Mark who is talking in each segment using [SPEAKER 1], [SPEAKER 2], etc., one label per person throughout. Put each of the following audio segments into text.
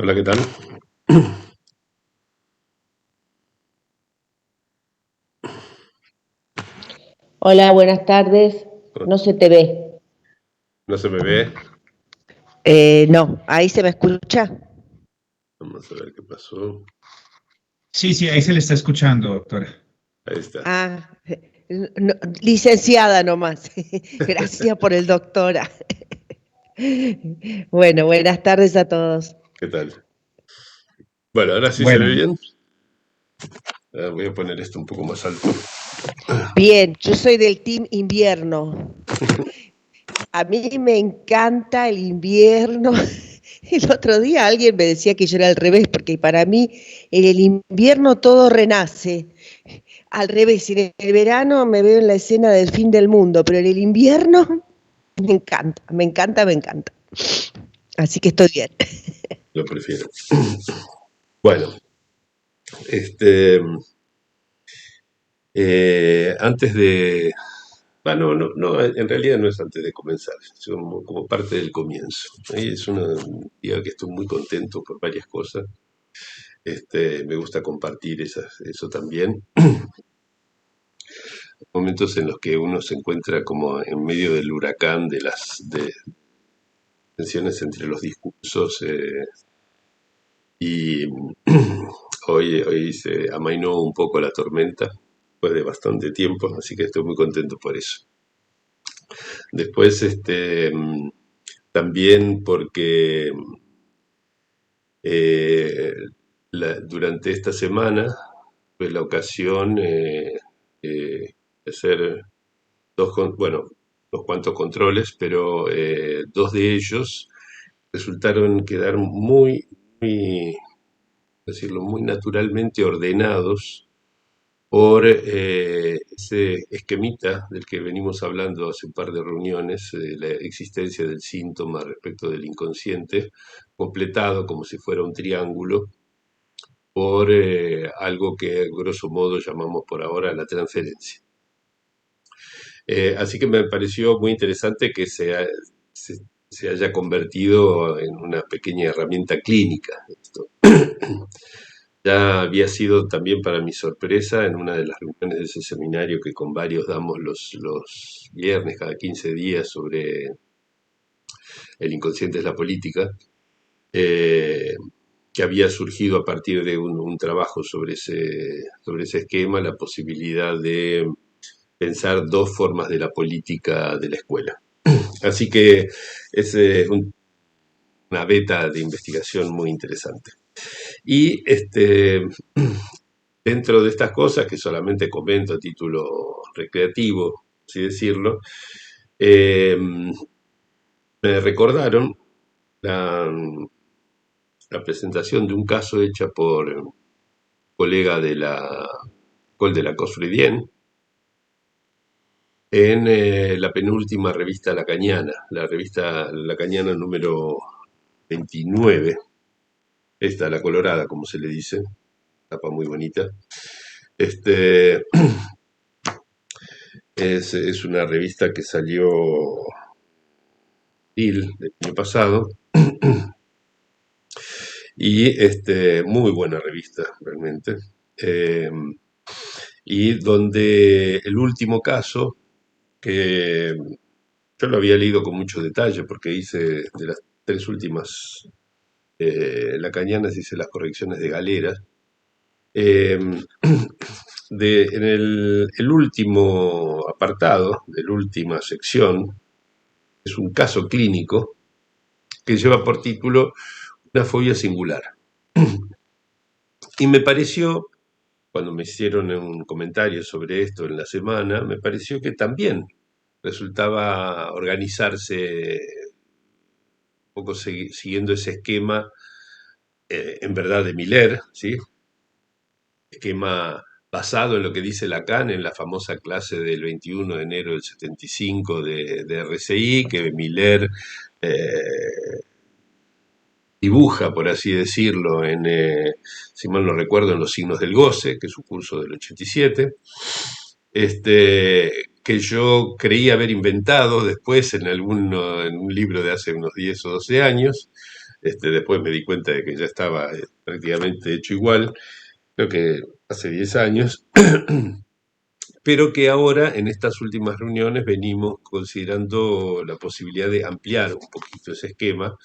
[SPEAKER 1] Hola, ¿qué tal?
[SPEAKER 2] Hola, buenas tardes. No se te ve.
[SPEAKER 1] ¿No se me ve?
[SPEAKER 2] No, ahí se me escucha.
[SPEAKER 1] Vamos a ver qué pasó.
[SPEAKER 3] Sí, sí, ahí se le está escuchando, doctora.
[SPEAKER 1] Ahí está.
[SPEAKER 2] Ah, licenciada nomás. Gracias por el doctora. Bueno, buenas tardes a todos.
[SPEAKER 1] ¿Qué tal? Bueno, ahora sí se ve
[SPEAKER 3] Bueno,
[SPEAKER 1] bien. Voy a poner esto un poco más alto.
[SPEAKER 2] Bien, yo soy del team invierno. A mí me encanta el invierno. El otro día alguien me decía que yo era al revés, porque para mí en el invierno todo renace. Al revés, en el verano me veo en la escena del fin del mundo, pero en el invierno me encanta, me encanta, me encanta. Así que estoy bien.
[SPEAKER 1] Lo prefiero. Bueno, este, antes de... Bueno, no, en realidad no es antes de comenzar, es como parte del comienzo. Es un día que estoy muy contento por varias cosas. Me gusta compartir eso también. Momentos en los que uno se encuentra como en medio del huracán de tensiones entre los discursos y hoy se amainó un poco la tormenta después de bastante tiempo, así que estoy muy contento por eso. Después, también porque eh, durante esta semana tuve la ocasión de hacer bueno, unos cuantos controles, pero dos de ellos resultaron quedar muy, decirlo, muy naturalmente ordenados por ese esquemita del que venimos hablando hace un par de reuniones, la existencia del síntoma respecto del inconsciente, completado como si fuera un triángulo por algo que grosso modo llamamos por ahora la transferencia. Así que me pareció muy interesante que se haya convertido en una pequeña herramienta clínica esto. Ya había sido también para mi sorpresa en una de las reuniones de ese seminario que con varios damos los viernes cada 15 días sobre el inconsciente es la política, eh, que había surgido a partir de un trabajo sobre ese esquema la posibilidad de pensar dos formas de la política de la escuela. Así que es una beta de investigación muy interesante. Y dentro de estas cosas, que solamente comento a título recreativo, así decirlo, eh, me recordaron la, la presentación de un caso hecha por un colega de la École de la Cosfredienne en la penúltima revista Lacaniana, la revista Lacaniana número 29, esta, la colorada, como se le dice, tapa muy bonita. Este, es una revista que salió del año pasado y muy buena revista realmente. Eh, y donde el último caso, que yo lo había leído con mucho detalle porque hice de las tres últimas lacanianas, hice las correcciones de Galera. Eh, en el último apartado, de la última sección, es un caso clínico que lleva por título Una fobia singular. Y me pareció, cuando me hicieron un comentario sobre esto en la semana, me pareció que también resultaba organizarse un poco siguiendo ese esquema, en verdad de Miller, ¿sí? Esquema basado en lo que dice Lacan en la famosa clase del 21 de enero del 75 de RCI, que Miller eh, dibuja, por así decirlo, si mal no recuerdo, en Los signos del goce, que es un curso del 87, que yo creí haber inventado después en un libro de hace unos 10 o 12 años, Después me di cuenta de que ya estaba prácticamente hecho igual, creo que hace 10 años, pero que ahora en estas últimas reuniones venimos considerando la posibilidad de ampliar un poquito ese esquema,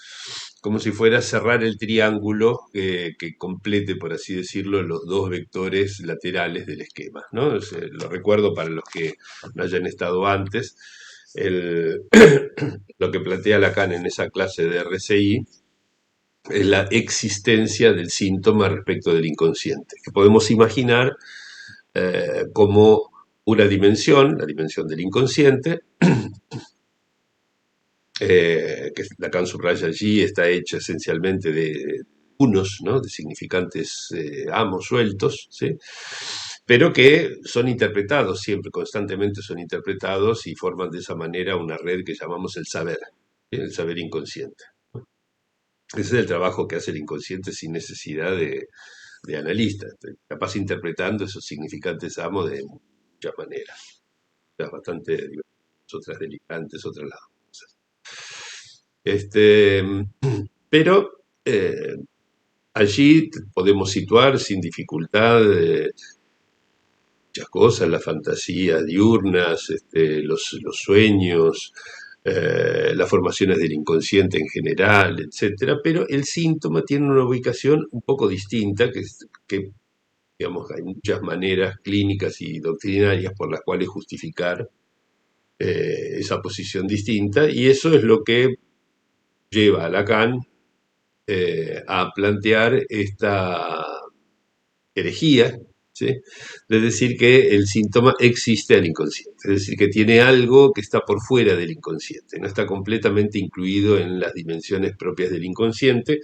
[SPEAKER 1] como si fuera cerrar el triángulo que complete, por así decirlo, los dos vectores laterales del esquema, ¿no? Lo recuerdo para los que no hayan estado antes, lo que plantea Lacan en esa clase de RCI es la existencia del síntoma respecto del inconsciente, que podemos imaginar como una dimensión, la dimensión del inconsciente, que Lacan subraya allí, está hecha esencialmente de unos, ¿no? De significantes amos sueltos, ¿sí? Pero que son interpretados siempre, constantemente son interpretados y forman de esa manera una red que llamamos el saber inconsciente. Ese es el trabajo que hace el inconsciente sin necesidad de analista, capaz interpretando esos significantes amos de muchas maneras, bastante diversas, otras delirantes, otras las cosas. Pero allí podemos situar sin dificultad muchas cosas, las fantasías diurnas, los sueños, las formaciones del inconsciente en general, etcétera, pero el síntoma tiene una ubicación un poco distinta, que digamos, hay muchas maneras clínicas y doctrinarias por las cuales justificar esa posición distinta, y eso es lo que lleva a Lacan a plantear esta herejía, ¿sí? De decir que el síntoma existe al inconsciente, es decir, que tiene algo que está por fuera del inconsciente, no está completamente incluido en las dimensiones propias del inconsciente,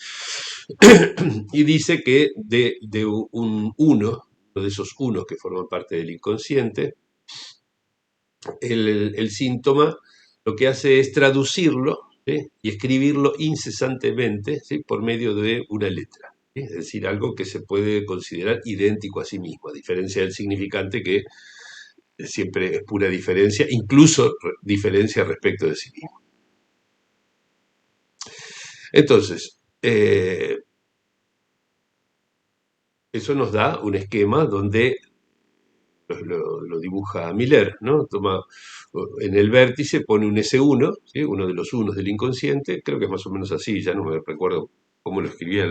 [SPEAKER 1] y dice que de uno de esos unos que forman parte del inconsciente, el síntoma lo que hace es traducirlo, ¿sí? Y escribirlo incesantemente, ¿sí? Por medio de una letra, ¿sí? Es decir, algo que se puede considerar idéntico a sí mismo, a diferencia del significante que siempre es pura diferencia, incluso diferencia respecto de sí mismo. Entonces, eso nos da un esquema donde lo dibuja Miller, ¿no? Toma en el vértice, pone un S1, ¿sí? Uno de los unos del inconsciente, creo que es más o menos así, ya no me recuerdo cómo lo escribía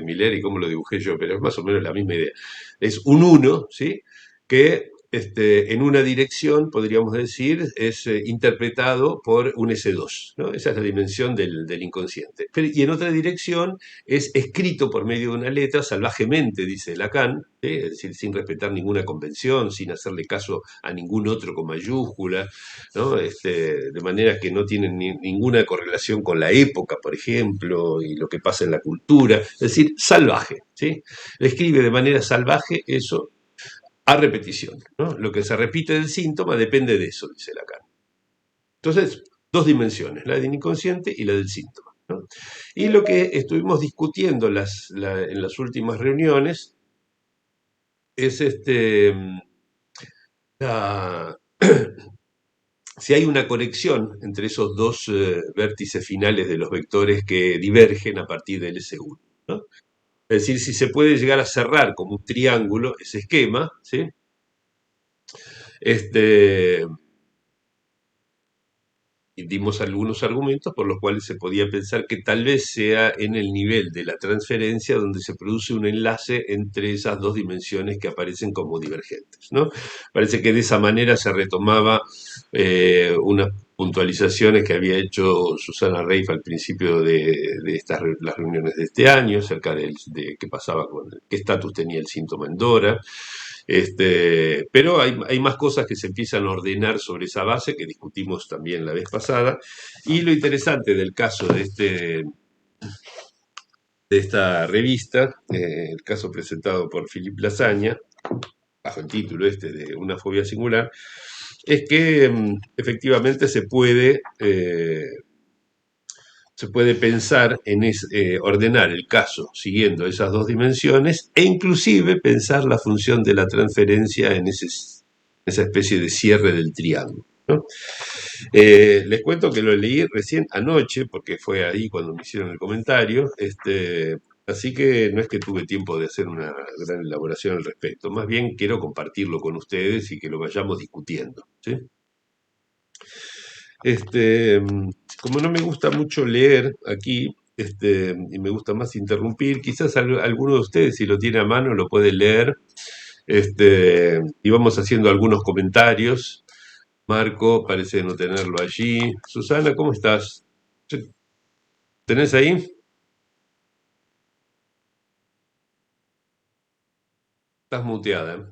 [SPEAKER 1] Miller y cómo lo dibujé yo, pero es más o menos la misma idea. Es un 1, ¿sí? Que en una dirección, podríamos decir, es interpretado por un S2, ¿no? Esa es la dimensión del inconsciente. Y en otra dirección es escrito por medio de una letra salvajemente, dice Lacan, ¿sí? Es decir, sin respetar ninguna convención, sin hacerle caso a ningún otro con mayúscula, ¿no? De manera que no tienen ninguna correlación con la época, por ejemplo, y lo que pasa en la cultura, es decir, salvaje, ¿sí? Le escribe de manera salvaje eso a repetición, ¿no? Lo que se repite del síntoma depende de eso, dice Lacan. Entonces, dos dimensiones, la del inconsciente y la del síntoma, ¿no? Y lo que estuvimos discutiendo en las últimas reuniones es si hay una conexión entre esos dos vértices finales de los vectores que divergen a partir del S1, ¿no? Es decir, si se puede llegar a cerrar como un triángulo ese esquema, ¿sí? Y dimos algunos argumentos por los cuales se podía pensar que tal vez sea en el nivel de la transferencia donde se produce un enlace entre esas dos dimensiones que aparecen como divergentes, ¿no? Parece que de esa manera se retomaba unas puntualizaciones que había hecho Susana Reif al principio de las reuniones de este año, acerca de qué pasaba qué estatus tenía el síntoma en Dora. Pero hay más cosas que se empiezan a ordenar sobre esa base que discutimos también la vez pasada. Y lo interesante del caso de esta revista, el caso presentado por Philippe Lasagne, bajo el título de Una fobia singular, es que efectivamente se puede pensar en ordenar el caso siguiendo esas dos dimensiones e inclusive pensar la función de la transferencia en esa especie de cierre del triángulo, ¿no? Les cuento que lo leí recién anoche, porque fue ahí cuando me hicieron el comentario, así que no es que tuve tiempo de hacer una gran elaboración al respecto, más bien quiero compartirlo con ustedes y que lo vayamos discutiendo, ¿sí? Este, Como no me gusta mucho leer aquí, y me gusta más interrumpir, quizás alguno de ustedes, si lo tiene a mano, lo puede leer, y vamos haciendo algunos comentarios. Marco parece no tenerlo allí. Susana, ¿cómo estás? ¿Tenés ahí? Estás muteada, ¿eh?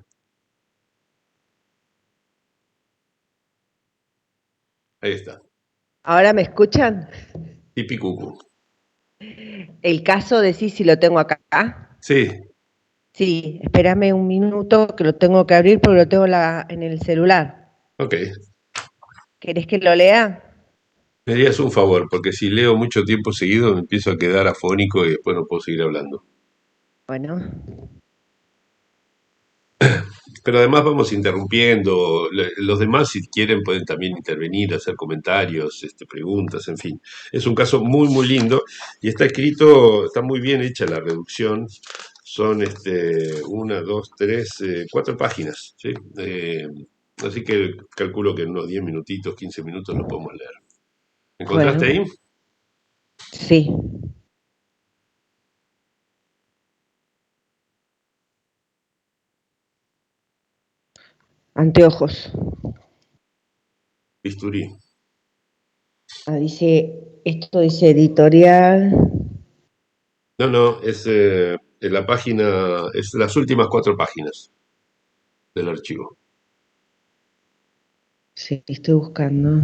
[SPEAKER 1] Ahí está.
[SPEAKER 2] ¿Ahora me escuchan?
[SPEAKER 1] Pipicucu.
[SPEAKER 2] El caso de sí, si lo tengo acá.
[SPEAKER 1] Sí,
[SPEAKER 2] Sí, espérame un minuto que lo tengo que abrir porque lo tengo en el celular.
[SPEAKER 1] ok.
[SPEAKER 2] ¿Querés que lo lea?
[SPEAKER 1] Me harías un favor, porque si leo mucho tiempo seguido me empiezo a quedar afónico y después no puedo seguir hablando.
[SPEAKER 2] Bueno,
[SPEAKER 1] Pero además vamos interrumpiendo. Los demás, si quieren, pueden también intervenir, hacer comentarios, preguntas, en fin. Es un caso muy, muy lindo y está escrito, está muy bien hecha la reducción. Son una, dos, tres, cuatro páginas, ¿sí? Así que calculo que en unos 10 minutitos, 15 minutos lo podemos leer. ¿Encontraste
[SPEAKER 2] bueno,
[SPEAKER 1] ahí?
[SPEAKER 2] sí. Anteojos.
[SPEAKER 1] Bisturí.
[SPEAKER 2] Esto dice editorial.
[SPEAKER 1] No, no, es en la página, es las últimas cuatro páginas del archivo.
[SPEAKER 2] Sí, estoy buscando.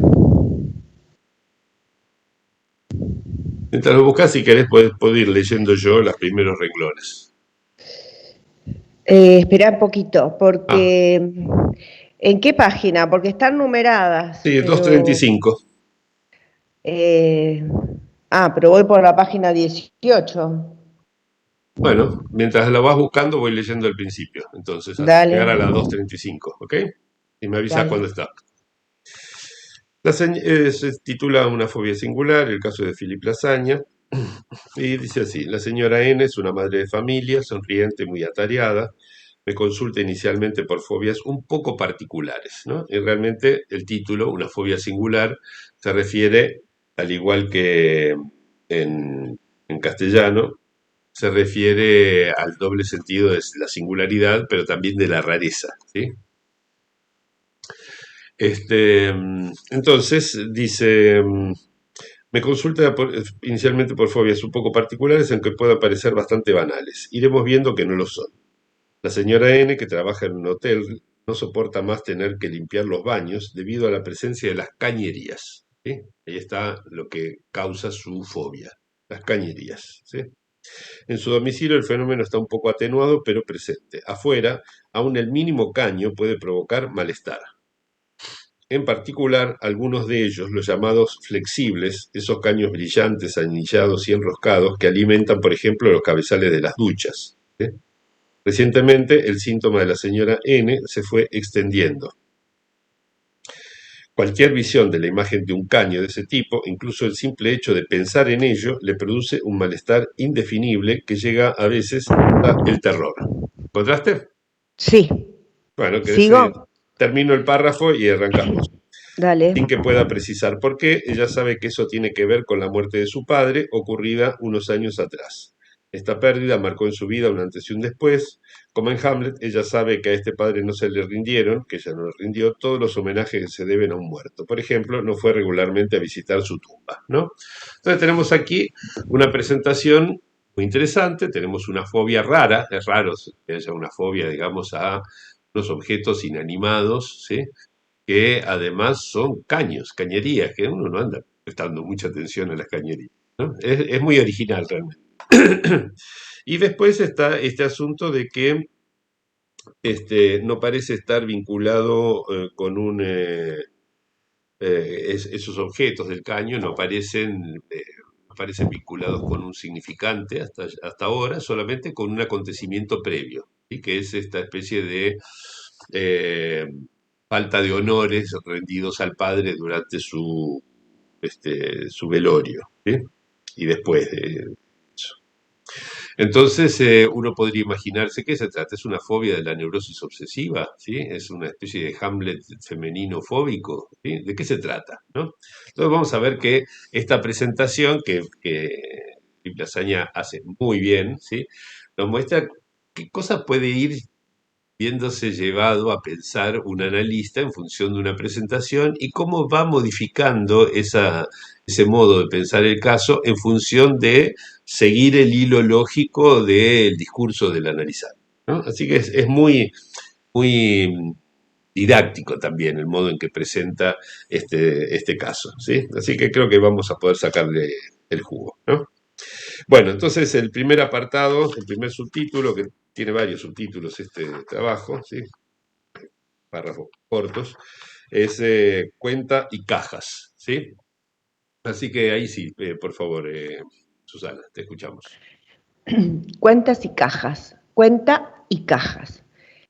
[SPEAKER 1] Mientras lo buscas, si querés, puedo ir leyendo yo los primeros renglones.
[SPEAKER 2] Espera un poquito,
[SPEAKER 1] Ah,
[SPEAKER 2] porque ¿en qué página? Porque están numeradas,
[SPEAKER 1] sí, 235.
[SPEAKER 2] eh, pero voy por la página 18.
[SPEAKER 1] Bueno, mientras lo vas buscando, voy leyendo el principio. Entonces, hasta
[SPEAKER 2] Dale,
[SPEAKER 1] llegar a la 235, ¿ok? Y me avisas
[SPEAKER 2] dale.
[SPEAKER 1] cuando está. Se titula Una fobia singular, el caso de Philip Lasaña. Y dice así: la señora N es una madre de familia, sonriente, muy atareada. Me consulta inicialmente por fobias un poco particulares, ¿no? Y realmente el título, Una fobia singular, se refiere, al igual que en castellano, se refiere al doble sentido de la singularidad, pero también de la rareza, ¿sí? Entonces, dice, me consulta inicialmente por fobias un poco particulares, aunque puedan parecer bastante banales. Iremos viendo que no lo son. La señora N, que trabaja en un hotel, no soporta más tener que limpiar los baños debido a la presencia de las cañerías, ¿sí? Ahí está lo que causa su fobia, las cañerías, ¿sí? En su domicilio el fenómeno está un poco atenuado, pero presente. Afuera, aún el mínimo caño puede provocar malestar. En particular, algunos de ellos, los llamados flexibles, esos caños brillantes, anillados y enroscados que alimentan, por ejemplo, los cabezales de las duchas, ¿sí? Recientemente, el síntoma de la señora N se fue extendiendo. Cualquier visión de la imagen de un caño de ese tipo, incluso el simple hecho de pensar en ello, le produce un malestar indefinible que llega a veces hasta el terror. ¿Encontraste?
[SPEAKER 2] Sí,
[SPEAKER 1] Bueno,
[SPEAKER 2] ¿sigo?
[SPEAKER 1] termino el párrafo y arrancamos.
[SPEAKER 2] Dale.
[SPEAKER 1] Sin que pueda precisar por qué, ella sabe que eso tiene que ver con la muerte de su padre, ocurrida unos años atrás. Esta pérdida marcó en su vida un antes y un después. Como en Hamlet, ella sabe que a este padre no se le rindieron, que ella no le rindió, todos los homenajes que se deben a un muerto. Por ejemplo, no fue regularmente a visitar su tumba, ¿no? Entonces tenemos aquí una presentación muy interesante, tenemos una fobia rara, es raro que haya una fobia, digamos, a los objetos inanimados, ¿sí? Que además son caños, cañerías, que uno no anda prestando mucha atención a las cañerías, ¿no? Es muy original realmente. Y después está este asunto de que no parece estar vinculado con esos objetos del caño no parecen vinculados con un significante hasta ahora, solamente con un acontecimiento previo, y que es esta especie de eh, falta de honores rendidos al padre durante su velorio, ¿sí? Y después de eso. Entonces, uno podría imaginarse que se trata, es una fobia de la neurosis obsesiva, ¿sí? Es una especie de Hamlet femenino fóbico, ¿sí? ¿De qué se trata, no? Entonces vamos a ver que esta presentación que Lasaña hace muy bien, ¿sí? Nos muestra qué cosa puede ir viéndose llevado a pensar un analista en función de una presentación y cómo va modificando ese modo de pensar el caso en función de seguir el hilo lógico del discurso del analizante, ¿no? Así que es muy didáctico también el modo en que presenta este caso, ¿sí? Así que creo que vamos a poder sacarle el jugo, ¿no? Bueno, entonces el primer apartado, el primer subtítulo, que tiene varios subtítulos este trabajo, ¿sí? Párrafos cortos, es cuenta y cajas, ¿sí? Así que ahí sí, por favor, Susana, te escuchamos.
[SPEAKER 2] Cuentas y cajas. Cuenta y cajas.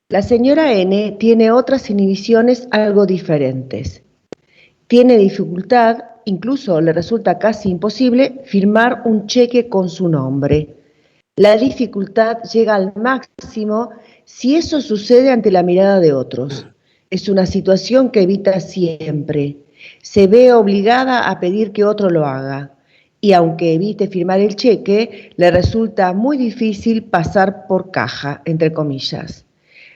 [SPEAKER 2] La señora N tiene otras inhibiciones algo diferentes. Tiene dificultad, incluso le resulta casi imposible, firmar un cheque con su nombre. La dificultad llega al máximo si eso sucede ante la mirada de otros. Es una situación que evita siempre. Se ve obligada a pedir que otro lo haga. Y aunque evite firmar el cheque, le resulta muy difícil pasar por caja, entre comillas.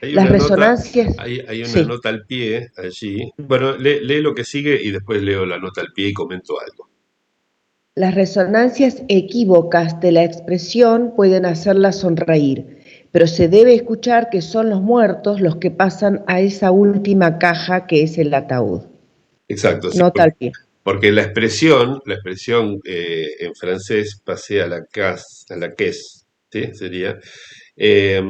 [SPEAKER 1] Hay
[SPEAKER 2] Las
[SPEAKER 1] una nota,
[SPEAKER 2] resonancias,
[SPEAKER 1] hay una
[SPEAKER 2] sí,
[SPEAKER 1] nota al pie allí. Bueno, lee lo que sigue y después leo la nota al pie y comento algo.
[SPEAKER 2] las resonancias equívocas de la expresión pueden hacerla sonreír, pero se debe escuchar que son los muertos los que pasan a esa última caja que es el ataúd.
[SPEAKER 1] Exacto, sí,
[SPEAKER 2] Nota al pie.
[SPEAKER 1] porque la expresión en francés pasé a la caisse, ¿sí? Sería, eh,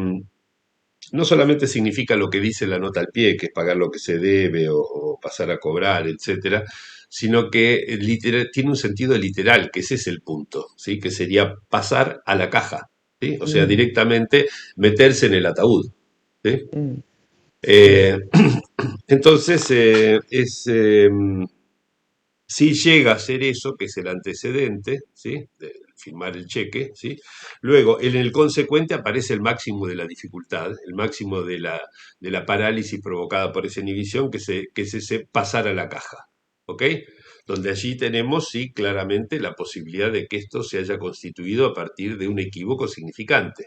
[SPEAKER 1] no solamente significa lo que dice la nota al pie, que es pagar lo que se debe o pasar a cobrar, etcétera, sino que tiene un sentido literal, que ese es el punto, ¿sí? Que sería pasar a la caja, ¿sí? O sea,
[SPEAKER 2] Mm,
[SPEAKER 1] directamente meterse en el ataúd, ¿sí?
[SPEAKER 2] mm, sí.
[SPEAKER 1] Eh, entonces, si llega a ser eso, que es el antecedente, ¿sí? De firmar el cheque, ¿sí? Luego, en el consecuente aparece el máximo de la dificultad, el máximo de la parálisis provocada por esa inhibición, que es ese pasar a la caja, ¿ok? Donde allí tenemos, sí, claramente la posibilidad de que esto se haya constituido a partir de un equívoco significante,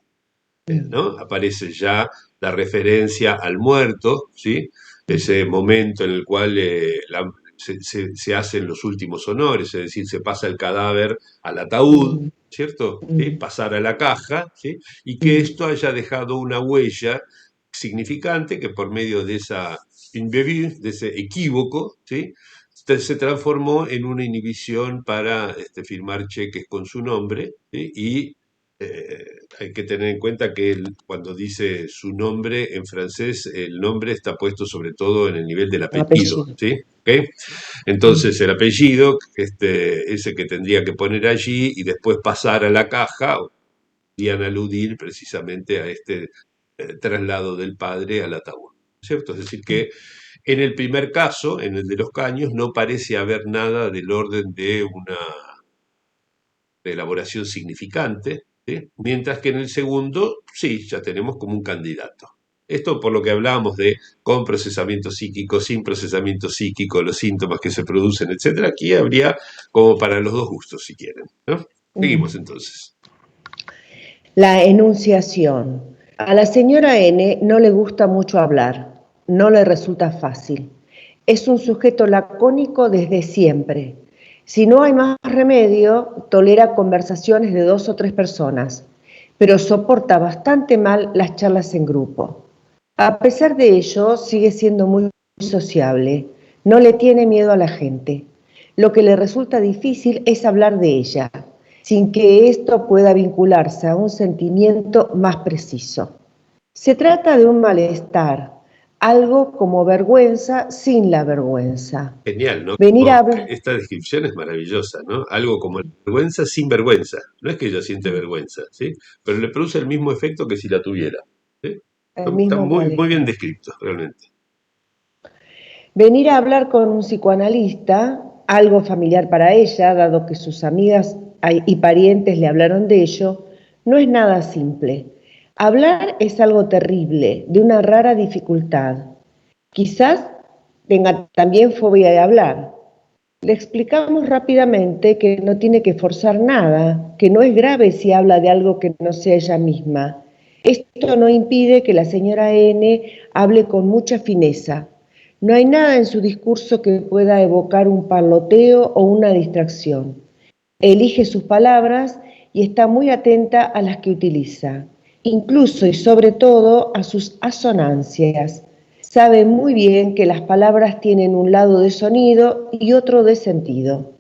[SPEAKER 2] Mm,
[SPEAKER 1] ¿no? Aparece ya la referencia al muerto, ¿sí? Ese momento en el cual se hacen los últimos honores, es decir, se pasa el cadáver al ataúd,
[SPEAKER 2] mm,
[SPEAKER 1] ¿cierto? ¿Sí?
[SPEAKER 2] mm,
[SPEAKER 1] Pasar a la caja, ¿sí? Y que
[SPEAKER 2] mm,
[SPEAKER 1] esto haya dejado una huella significante que por medio de esa imbévil, de ese equívoco, ¿sí? Se transformó en una inhibición para firmar cheques con su nombre, ¿sí? Y eh, hay que tener en cuenta que cuando dice su nombre en francés, el nombre está puesto sobre todo en el nivel del apellido,
[SPEAKER 2] apellido.
[SPEAKER 1] ¿sí? ¿Ok?
[SPEAKER 2] Mm,
[SPEAKER 1] Entonces el apellido, ese que tendría que poner allí y después pasar a la caja, podrían aludir precisamente a este traslado del padre al ataúd, ¿cierto? Es decir,
[SPEAKER 2] mm,
[SPEAKER 1] que en el primer caso, en el de los caños, no parece haber nada del orden de una elaboración significante, ¿sí? Mientras que en el segundo, sí, ya tenemos como un candidato. Esto por lo que hablábamos de con procesamiento psíquico, sin procesamiento psíquico, los síntomas que se producen, etcétera. Aquí habría como para los dos gustos, si quieren, ¿no? Seguimos
[SPEAKER 2] mm.
[SPEAKER 1] entonces.
[SPEAKER 2] La enunciación. A la señora N no le gusta mucho hablar, no le resulta fácil. Es un sujeto lacónico desde siempre. Si no hay más remedio, tolera conversaciones de 2 o 3 personas, pero soporta bastante mal las charlas en grupo. A pesar de ello, sigue siendo muy sociable, no le tiene miedo a la gente. Lo que le resulta difícil es hablar de ella, sin que esto pueda vincularse a un sentimiento más preciso. Se trata de un malestar, algo como vergüenza sin la vergüenza.
[SPEAKER 1] Genial, ¿no?
[SPEAKER 2] Venir a hablar,
[SPEAKER 1] Esta descripción es maravillosa, ¿no? Algo como vergüenza sin vergüenza. No es que ella siente vergüenza, ¿sí? Pero le produce el mismo efecto que si la tuviera, ¿sí?
[SPEAKER 2] el
[SPEAKER 1] Está
[SPEAKER 2] mismo
[SPEAKER 1] muy, muy bien
[SPEAKER 2] malestar.
[SPEAKER 1] descrito, realmente.
[SPEAKER 2] Venir a hablar con un psicoanalista, algo familiar para ella, dado que sus amigas y parientes le hablaron de ello, no es nada simple. Hablar es algo terrible, de una rara dificultad. Quizás tenga también fobia de hablar. Le explicamos rápidamente que no tiene que forzar nada, que no es grave si habla de algo que no sea ella misma. Esto no impide que la señora N hable con mucha fineza. No hay nada en su discurso que pueda evocar un parloteo o una distracción. Elige sus palabras y está muy atenta a las que utiliza, incluso y sobre todo a sus asonancias. Sabe muy bien que las palabras tienen un lado de sonido y otro de sentido.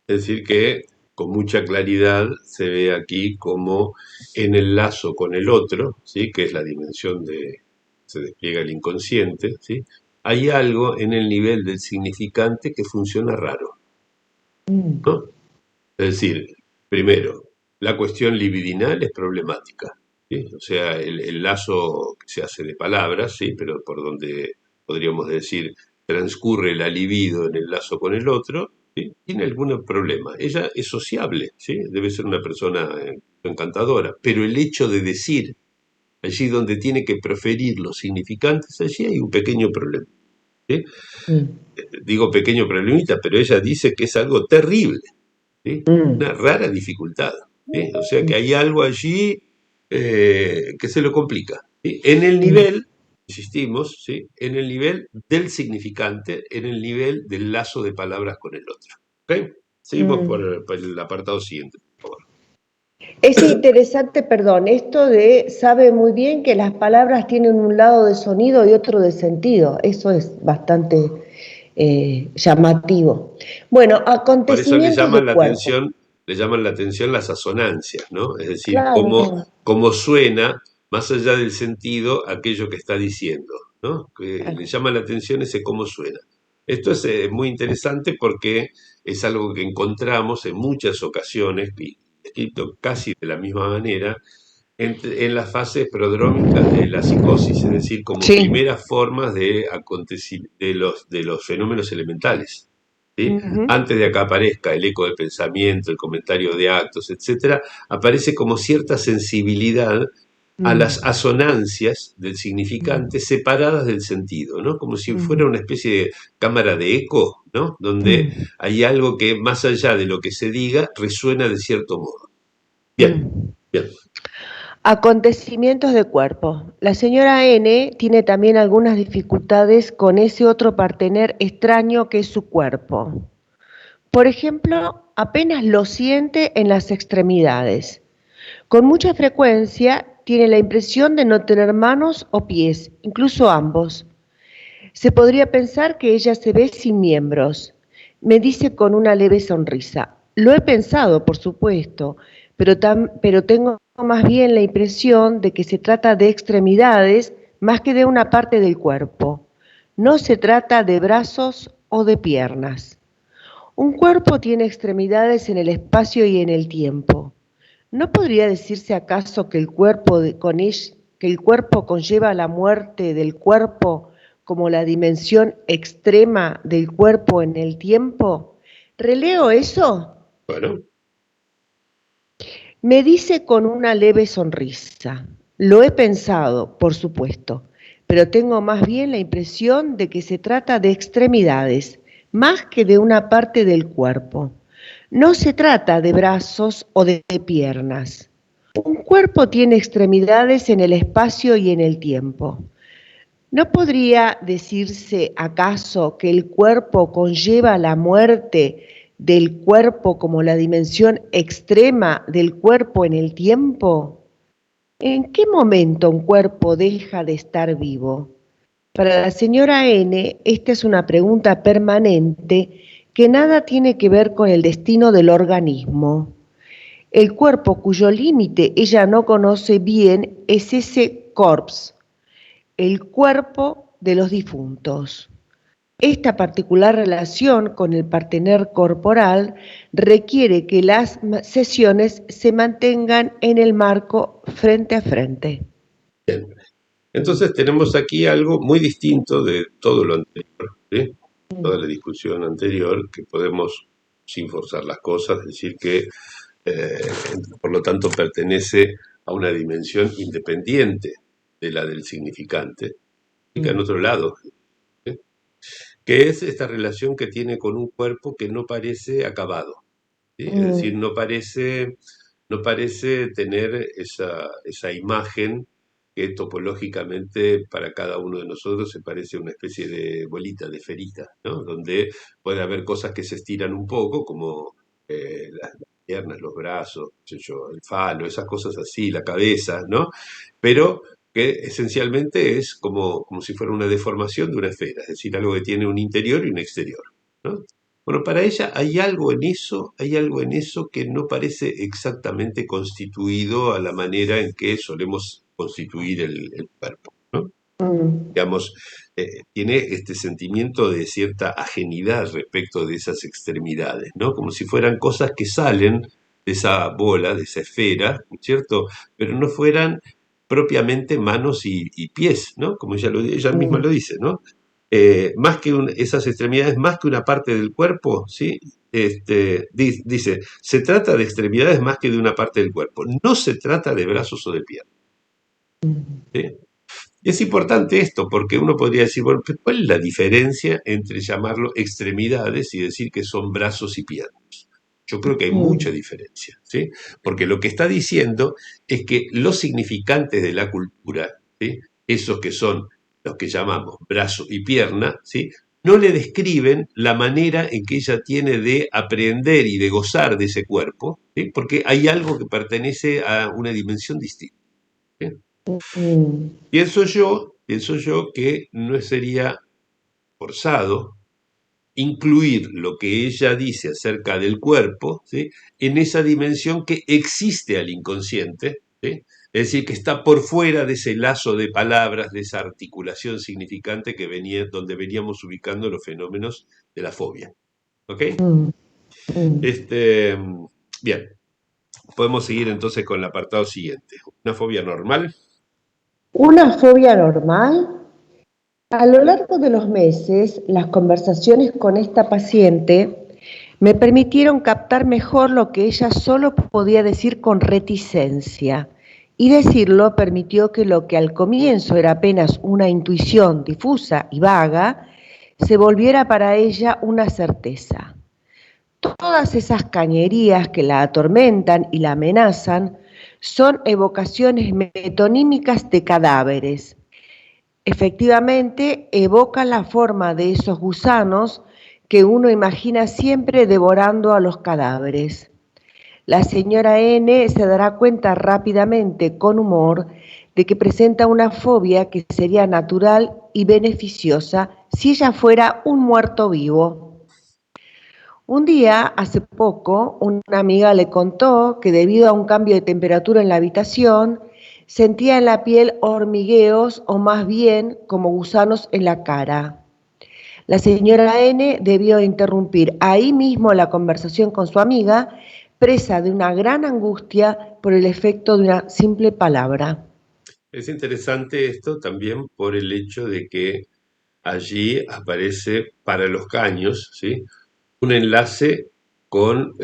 [SPEAKER 1] Es decir, que con mucha claridad se ve aquí como en el lazo con el otro, ¿sí? Que es la dimensión de, se despliega el inconsciente, ¿sí? Hay algo en el nivel del significante que funciona raro, ¿no? Es decir, primero, la cuestión libidinal es problemática, ¿sí? O sea, el lazo que se hace de palabras, ¿sí? Pero por donde podríamos decir transcurre la libido en el lazo con el otro, ¿sí? Tiene algún problema. Ella es sociable, ¿sí? Debe ser una persona encantadora, pero el hecho de decir allí donde tiene que proferir los significantes, allí hay un pequeño problema, ¿sí?
[SPEAKER 2] Mm,
[SPEAKER 1] Digo pequeño problemita, pero ella dice que es algo terrible, ¿sí?
[SPEAKER 2] mm,
[SPEAKER 1] Una rara dificultad, ¿sí? O sea que hay algo allí que se lo complica, ¿sí? En el
[SPEAKER 2] mm,
[SPEAKER 1] nivel, insistimos, ¿sí? En el nivel del significante, en el nivel del lazo de palabras con el otro. ¿Ok? Seguimos
[SPEAKER 2] mm.
[SPEAKER 1] por el apartado siguiente, por favor.
[SPEAKER 2] Es interesante, perdón, esto de sabe muy bien que las palabras tienen un lado de sonido y otro de sentido. Eso es bastante llamativo. Bueno,
[SPEAKER 1] Por eso
[SPEAKER 2] acontecimientos de cuerpo.
[SPEAKER 1] le llaman la atención las asonancias, ¿no? Es decir,
[SPEAKER 2] Claro,
[SPEAKER 1] cómo suena, más allá del sentido, aquello que está diciendo, ¿no? Que le
[SPEAKER 2] claro.
[SPEAKER 1] llama la atención ese cómo suena. Esto es muy interesante porque es algo que encontramos en muchas ocasiones, y escrito casi de la misma manera, en las fases prodrómicas de la psicosis, es decir, como
[SPEAKER 2] Sí.
[SPEAKER 1] primeras formas de, de los fenómenos elementales. ¿Sí?
[SPEAKER 2] Ujú,
[SPEAKER 1] Antes de que aparezca el eco del pensamiento, el comentario de actos, etcétera, aparece como cierta sensibilidad a las
[SPEAKER 2] mm,
[SPEAKER 1] asonancias del
[SPEAKER 2] mm,
[SPEAKER 1] significante separadas del sentido, ¿no? Como si fuera
[SPEAKER 2] mm,
[SPEAKER 1] una especie de cámara de eco, ¿no? Donde
[SPEAKER 2] mm,
[SPEAKER 1] hay algo que más allá de lo que se diga resuena de cierto modo. Bien,
[SPEAKER 2] mm.
[SPEAKER 1] bien.
[SPEAKER 2] Acontecimientos de cuerpo. La señora N tiene también algunas dificultades con ese otro partener extraño que es su cuerpo. Por ejemplo, apenas lo siente en las extremidades. Con mucha frecuencia tiene la impresión de no tener manos o pies, incluso ambos. Se podría pensar que ella se ve sin miembros. Me dice con una leve sonrisa. Lo he pensado, por supuesto, pero tengo más bien la impresión de que se trata de extremidades más que de una parte del cuerpo. No se trata de brazos o de piernas. Un cuerpo tiene extremidades en el espacio y en el tiempo. ¿No podría decirse acaso que que el cuerpo conlleva la muerte del cuerpo como la dimensión extrema del cuerpo en el tiempo? ¿Releo eso?
[SPEAKER 1] Bueno,
[SPEAKER 2] Me dice con una leve sonrisa. Lo he pensado, por supuesto, pero tengo más bien la impresión de que se trata de extremidades, más que de una parte del cuerpo. No se trata de brazos o de piernas. Un cuerpo tiene extremidades en el espacio y en el tiempo. ¿No podría decirse acaso que el cuerpo conlleva la muerte del cuerpo como la dimensión extrema del cuerpo en el tiempo? ¿En qué momento un cuerpo deja de estar vivo? Para la señora N, esta es una pregunta permanente que nada tiene que ver con el destino del organismo. El cuerpo cuyo límite ella no conoce bien es ese corps, el cuerpo de los difuntos. Esta particular relación con el partener corporal requiere que las sesiones se mantengan en el marco frente a frente.
[SPEAKER 1] bien. Entonces tenemos aquí algo muy distinto de todo lo anterior. ¿sí? Toda la discusión anterior, que podemos, sin forzar las cosas, decir que eh, por lo tanto pertenece a una dimensión independiente de la del significante, y que en otro lado, ¿sí? Que es esta relación que tiene con un cuerpo que no parece acabado, ¿sí? Es decir, no parece tener esa imagen que topológicamente para cada uno de nosotros se parece a una especie de bolita, de esferita, ¿no? Donde puede haber cosas que se estiran un poco, como las piernas, los brazos, qué sé yo, el falo, esas cosas así, la cabeza, ¿no? Pero que esencialmente es como si fuera una deformación de una esfera, es decir, algo que tiene un interior y un exterior, ¿no? Bueno, para ella hay algo en eso que no parece exactamente constituido a la manera en que solemos constituir el cuerpo, ¿no?
[SPEAKER 2] Mm,
[SPEAKER 1] Digamos, tiene este sentimiento de cierta ajenidad respecto de esas extremidades, ¿no? Como si fueran cosas que salen de esa bola, de esa esfera, ¿no es cierto? Pero no fueran propiamente manos y pies, ¿no? Como ella misma
[SPEAKER 2] mm,
[SPEAKER 1] lo dice, ¿no? Más que esas extremidades, más que una parte del cuerpo, ¿sí? Dice, se trata de extremidades más que de una parte del cuerpo, no se trata de brazos o de piernas,
[SPEAKER 2] mm,
[SPEAKER 1] ¿sí? Y es importante esto, porque uno podría decir, bueno, pero ¿cuál es la diferencia entre llamarlo extremidades y decir que son brazos y piernas? Yo creo que hay mucha
[SPEAKER 2] mm,
[SPEAKER 1] diferencia, ¿sí? Porque lo que está diciendo es que los significantes de la cultura, ¿sí? Esos que son los que llamamos brazo y pierna, ¿sí? No le describen la manera en que ella tiene de aprender y de gozar de ese cuerpo, ¿sí? Porque hay algo que pertenece a una dimensión distinta, ¿sí?
[SPEAKER 2] mm,
[SPEAKER 1] Pienso yo que no sería forzado incluir lo que ella dice acerca del cuerpo, ¿sí? En esa dimensión que existe al inconsciente, ¿sí? Es decir, que está por fuera de ese lazo de palabras, de esa articulación significante donde veníamos ubicando los fenómenos de la fobia. ¿Ok?
[SPEAKER 2] mm, mm.
[SPEAKER 1] Este, bien, podemos seguir entonces con el apartado siguiente. Una fobia normal.
[SPEAKER 2] Una fobia normal. A lo largo de los meses, las conversaciones con esta paciente me permitieron captar mejor lo que ella solo podía decir con reticencia. Y decirlo permitió que lo que al comienzo era apenas una intuición difusa y vaga, se volviera para ella una certeza. Todas esas cañerías que la atormentan y la amenazan son evocaciones metonímicas de cadáveres. Efectivamente, evoca la forma de esos gusanos que uno imagina siempre devorando a los cadáveres. La señora N se dará cuenta rápidamente, con humor, de que presenta una fobia que sería natural y beneficiosa si ella fuera un muerto vivo. Un día, hace poco, una amiga le contó que debido a un cambio de temperatura en la habitación, sentía en la piel hormigueos o más bien como gusanos en la cara. La señora N debió interrumpir ahí mismo la conversación con su amiga, presa de una gran angustia por el efecto de una simple palabra.
[SPEAKER 1] Es interesante esto también por el hecho de que allí aparece para los caños, ¿sí? Un enlace con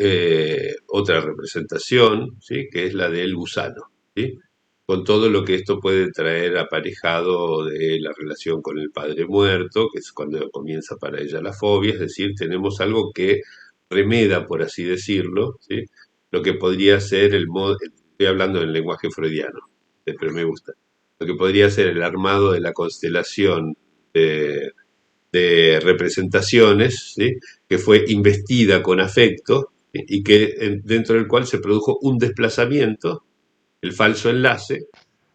[SPEAKER 1] otra representación, ¿sí? Que es la del gusano, ¿sí? Con todo lo que esto puede traer aparejado de la relación con el padre muerto, que es cuando comienza para ella la fobia, es decir, tenemos algo que remeda, por así decirlo, ¿sí? Lo que podría ser estoy hablando en lenguaje freudiano, pero me gusta, lo que podría ser el armado de la constelación de, de representaciones, ¿sí? Que fue investida con afecto, ¿sí? Y que dentro del cual se produjo un desplazamiento, el falso enlace,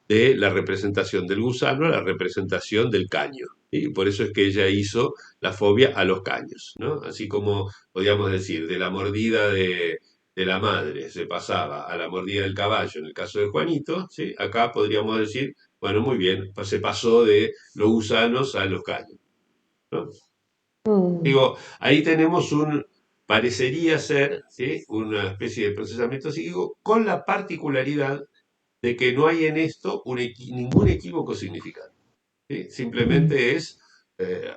[SPEAKER 1] de la representación del gusano a la representación del caño. ¿Sí? Y por eso es que ella hizo la fobia a los caños, ¿no? Así como podríamos decir, de la mordida de la madre se pasaba a la mordida del caballo en el caso de Juanito, ¿sí? Acá podríamos decir, bueno, muy bien, pues se pasó de los gusanos a los caños, ¿no?
[SPEAKER 2] Mm,
[SPEAKER 1] Digo, ahí tenemos parecería ser, ¿sí? Una especie de procesamiento psíquico con la particularidad de que no hay en esto ningún equívoco significante, ¿sí?
[SPEAKER 2] mm,
[SPEAKER 1] Simplemente es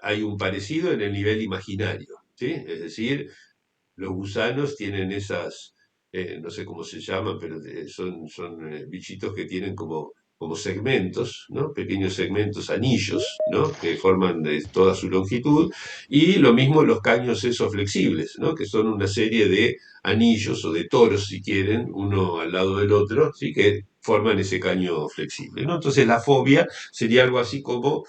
[SPEAKER 1] hay un parecido en el nivel imaginario, ¿sí? Es decir, los gusanos tienen esas, no sé cómo se llaman, pero son bichitos que tienen como segmentos, ¿no? Pequeños segmentos, anillos, ¿no? Que forman toda su longitud. Y lo mismo los caños esos flexibles, ¿no? Que son una serie de anillos o de toros, si quieren, uno al lado del otro, ¿sí? Que forman ese caño flexible, ¿no? Entonces la fobia sería algo así como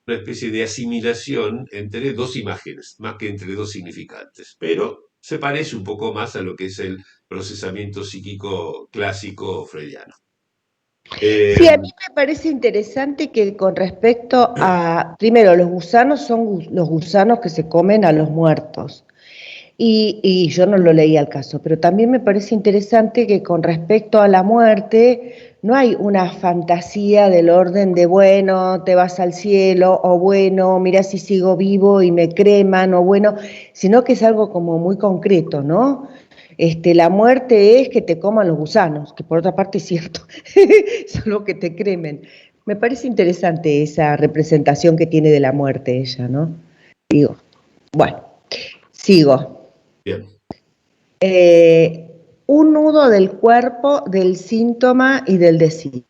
[SPEAKER 1] una especie de asimilación entre dos imágenes, más que entre dos significantes. Pero se parece un poco más a lo que es el procesamiento psíquico clásico freudiano.
[SPEAKER 2] Sí, a mí me parece interesante que con respecto a, primero, los gusanos son los gusanos que se comen a los muertos. Y yo no lo leí al caso, pero también me parece interesante que con respecto a la muerte no hay una fantasía del orden de, bueno, te vas al cielo, o bueno, mira si sigo vivo y me creman, o bueno, sino que es algo como muy concreto, ¿no? La muerte es que te coman los gusanos, que por otra parte es cierto, solo que te cremen. Me parece interesante esa representación que tiene de la muerte ella, ¿no? Digo, bueno, sigo.
[SPEAKER 1] Bien.
[SPEAKER 2] Un nudo del cuerpo, del síntoma y del decir.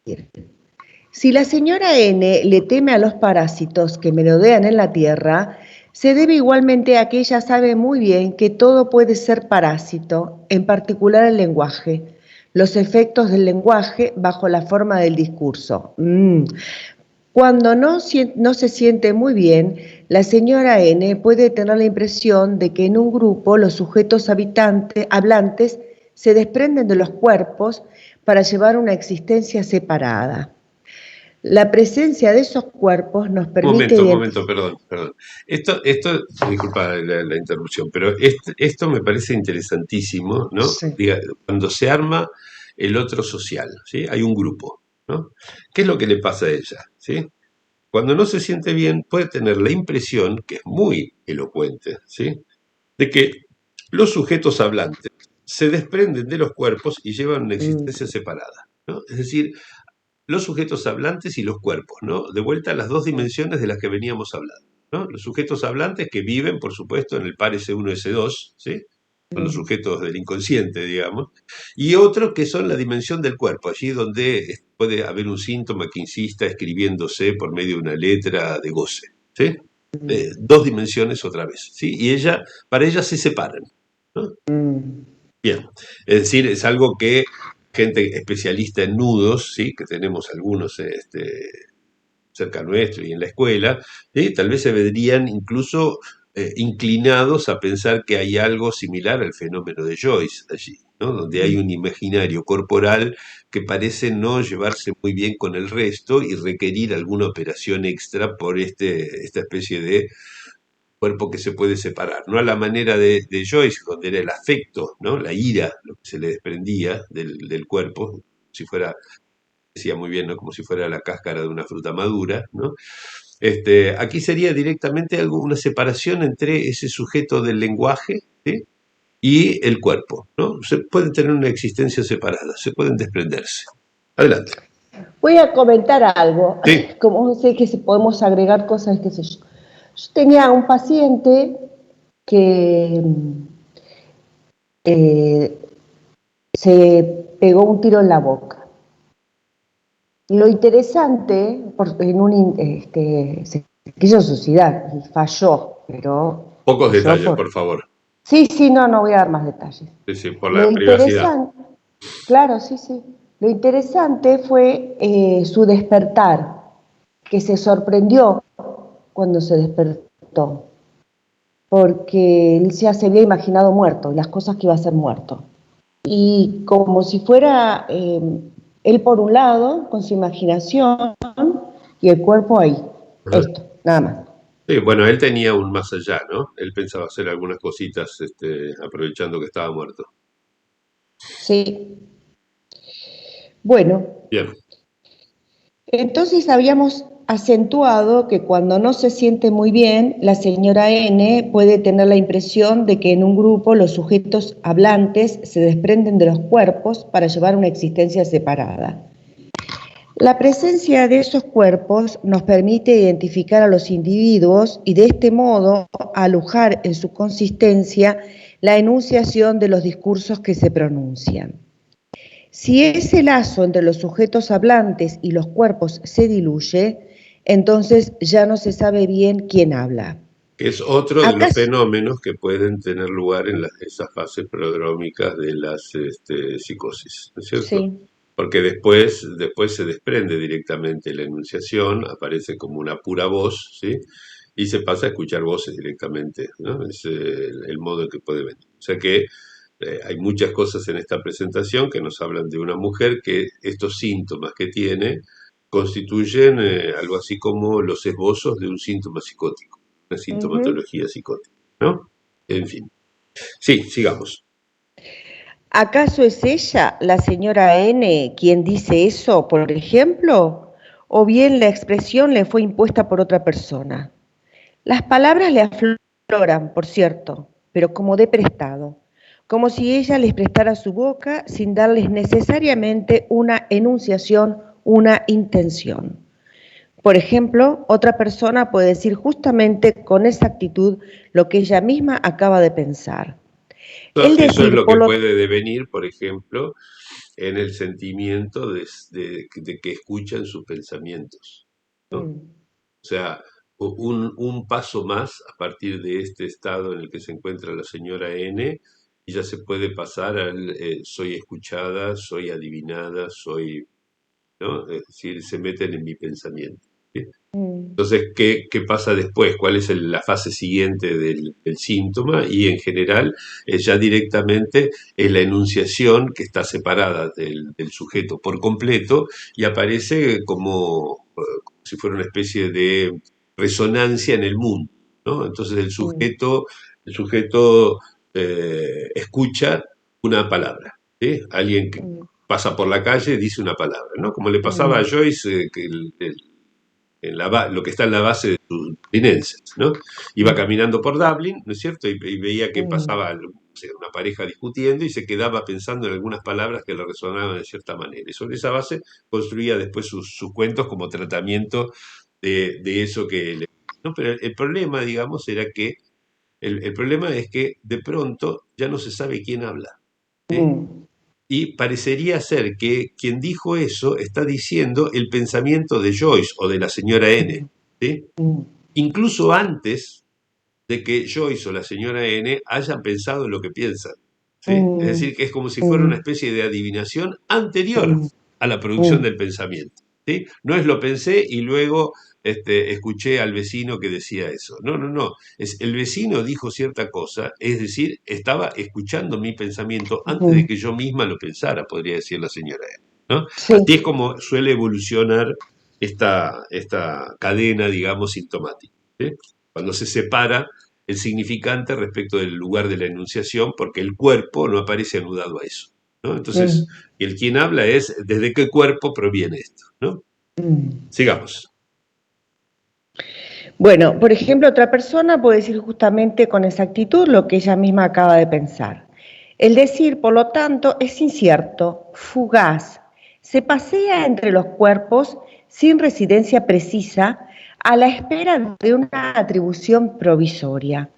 [SPEAKER 2] Si la señora N le teme a los parásitos que merodean en la tierra, se debe igualmente a que ella sabe muy bien que todo puede ser parásito, en particular el lenguaje, los efectos del lenguaje bajo la forma del discurso. Cuando no se siente muy bien, la señora N puede tener la impresión de que en un grupo los sujetos hablantes se desprenden de los cuerpos para llevar una existencia separada. La presencia de esos cuerpos nos permite
[SPEAKER 1] Momento, perdón. Esto, disculpa la interrupción, pero esto me parece interesantísimo, ¿no?
[SPEAKER 2] Sí.
[SPEAKER 1] Cuando se arma el otro social, ¿sí? Hay un grupo, ¿no? ¿Qué es lo que le pasa a ella, ¿sí? Cuando no se siente bien, puede tener la impresión, que es muy elocuente, ¿sí? De que los sujetos hablantes se desprenden de los cuerpos y llevan una existencia separada, ¿no? Es decir, los sujetos hablantes y los cuerpos, ¿no? De vuelta a las dos dimensiones de las que veníamos hablando, ¿no? Los sujetos hablantes que viven, por supuesto, en el par S1, S2, ¿sí? Son los sujetos del inconsciente, digamos, y otros que son la dimensión del cuerpo, allí donde puede haber un síntoma que insista escribiéndose por medio de una letra de goce, ¿sí? Dos dimensiones otra vez, ¿sí? Y para ella se separan, ¿no? Bien, es decir, es algo que gente especialista en nudos, ¿sí? Que tenemos algunos cerca nuestro y en la escuela, ¿sí? Tal vez se verían incluso inclinados a pensar que hay algo similar al fenómeno de Joyce allí, ¿no? Donde hay un imaginario corporal que parece no llevarse muy bien con el resto y requerir alguna operación extra por esta especie de cuerpo que se puede separar, no a la manera de Joyce, donde era el afecto, ¿no? La ira, lo que se le desprendía del cuerpo, si fuera, decía muy bien, ¿no? Como si fuera la cáscara de una fruta madura, ¿no? Aquí sería directamente una separación entre ese sujeto del lenguaje, ¿sí? Y el cuerpo, ¿no? Se pueden tener una existencia separada, se pueden desprenderse. Adelante.
[SPEAKER 2] Voy a comentar algo,
[SPEAKER 1] Sí.
[SPEAKER 2] como sé que podemos agregar cosas, qué sé yo. Yo tenía un paciente que se pegó un tiro en la boca. Lo interesante, se quiso suicidar y falló, pero...
[SPEAKER 1] Pocos detalles, por favor.
[SPEAKER 2] Sí, no voy a dar más detalles.
[SPEAKER 1] Sí, por la privacidad.
[SPEAKER 2] Claro, sí. Lo interesante fue su despertar, que se sorprendió cuando se despertó, porque él ya se había imaginado muerto, las cosas que iba a ser muerto. Y como si fuera él por un lado, con su imaginación, y el cuerpo ahí.
[SPEAKER 1] Ajá.
[SPEAKER 2] Esto, nada más.
[SPEAKER 1] Sí, bueno, él tenía un más allá, ¿no? Él pensaba hacer algunas cositas, aprovechando que estaba muerto.
[SPEAKER 2] Sí. Bueno.
[SPEAKER 1] Bien.
[SPEAKER 2] Entonces habíamos acentuado que cuando no se siente muy bien, la señora N puede tener la impresión de que en un grupo los sujetos hablantes se desprenden de los cuerpos para llevar una existencia separada. La presencia de esos cuerpos nos permite identificar a los individuos y de este modo alojar en su consistencia la enunciación de los discursos que se pronuncian. Si ese lazo entre los sujetos hablantes y los cuerpos se diluye, entonces ya no se sabe bien quién habla.
[SPEAKER 1] Es otro de los
[SPEAKER 2] ¿Acaso?
[SPEAKER 1] fenómenos que pueden tener lugar en esas fases prodrómicas de las psicosis, ¿no es cierto?
[SPEAKER 2] Sí.
[SPEAKER 1] Porque después se desprende directamente la enunciación, aparece como una pura voz, ¿sí? Y se pasa a escuchar voces directamente, ¿no? Es el modo en que puede venir. O sea que hay muchas cosas en esta presentación que nos hablan de una mujer que estos síntomas que tiene constituyen algo así como los esbozos de un síntoma psicótico, una
[SPEAKER 2] Ujú.
[SPEAKER 1] sintomatología psicótica, ¿no? En fin. Sí, sigamos.
[SPEAKER 2] ¿Acaso es ella, la señora N, quien dice eso, por ejemplo? ¿O bien la expresión le fue impuesta por otra persona? Las palabras le afloran, por cierto, pero como de prestado, como si ella les prestara su boca sin darles necesariamente una enunciación, una intención. Por ejemplo, otra persona puede decir justamente con exactitud lo que ella misma acaba de pensar. El
[SPEAKER 1] Eso es
[SPEAKER 2] decir,
[SPEAKER 1] lo que
[SPEAKER 2] por lo
[SPEAKER 1] puede devenir, por ejemplo, en el sentimiento de que escuchan sus pensamientos, ¿no? O
[SPEAKER 2] Mm,
[SPEAKER 1] sea, un paso más a partir de este estado en el que se encuentra la señora N, y ya se puede pasar al soy escuchada, soy adivinada, soy, ¿no? Es decir, se meten en mi pensamiento, ¿sí?
[SPEAKER 2] mm,
[SPEAKER 1] Entonces, ¿qué pasa después? ¿Cuál es la fase siguiente del síntoma? Y en general, ya directamente es la enunciación que está separada del sujeto por completo y aparece como si fuera una especie de resonancia en el mundo, ¿no? Entonces
[SPEAKER 2] mm,
[SPEAKER 1] el sujeto escucha una palabra, ¿sí? Alguien que
[SPEAKER 2] mm,
[SPEAKER 1] pasa por la calle dice una palabra, ¿no? Como le pasaba a
[SPEAKER 2] mm,
[SPEAKER 1] Joyce, que lo que está en la base de sus londinenses, ¿no? Iba
[SPEAKER 2] mm,
[SPEAKER 1] caminando por Dublín, ¿no es cierto? Y veía que
[SPEAKER 2] mm,
[SPEAKER 1] pasaba no sé, una pareja discutiendo y se quedaba pensando en algunas palabras que le resonaban de cierta manera. Y sobre esa base construía después sus cuentos como tratamiento de eso que le... ¿no? Pero el problema, digamos, era que el problema es que de pronto ya no se sabe quién habla, ¿sí?
[SPEAKER 2] mm,
[SPEAKER 1] Y parecería ser que quien dijo eso está diciendo el pensamiento de Joyce o de la señora N, ¿sí?
[SPEAKER 2] mm,
[SPEAKER 1] Incluso antes de que Joyce o la señora N hayan pensado en lo que piensan, ¿sí? Es
[SPEAKER 2] mm,
[SPEAKER 1] decir, que es como si fuera una
[SPEAKER 2] mm,
[SPEAKER 1] especie de adivinación anterior
[SPEAKER 2] mm,
[SPEAKER 1] a la producción
[SPEAKER 2] mm,
[SPEAKER 1] del pensamiento, ¿sí? No es lo pensé y luego escuché al vecino que decía eso. No, no, no. Es el vecino dijo cierta cosa, es decir, estaba escuchando mi pensamiento antes de
[SPEAKER 2] mm.
[SPEAKER 1] que yo misma lo pensara, podría decir la señora N, ¿no? Así es
[SPEAKER 2] Sí.
[SPEAKER 1] como suele evolucionar esta cadena, digamos, sintomática, ¿sí? Cuando se separa el significante respecto del lugar de la enunciación, porque el cuerpo no aparece anudado a eso, ¿no? Entonces,
[SPEAKER 2] Mm,
[SPEAKER 1] el quien habla es desde qué cuerpo proviene esto, ¿no?
[SPEAKER 2] mm.
[SPEAKER 1] Sigamos.
[SPEAKER 2] Bueno, por ejemplo, otra persona puede decir justamente con exactitud lo que ella misma acaba de pensar. El decir, por lo tanto, es incierto, fugaz, se pasea entre los cuerpos sin residencia precisa a la espera de una atribución provisoria.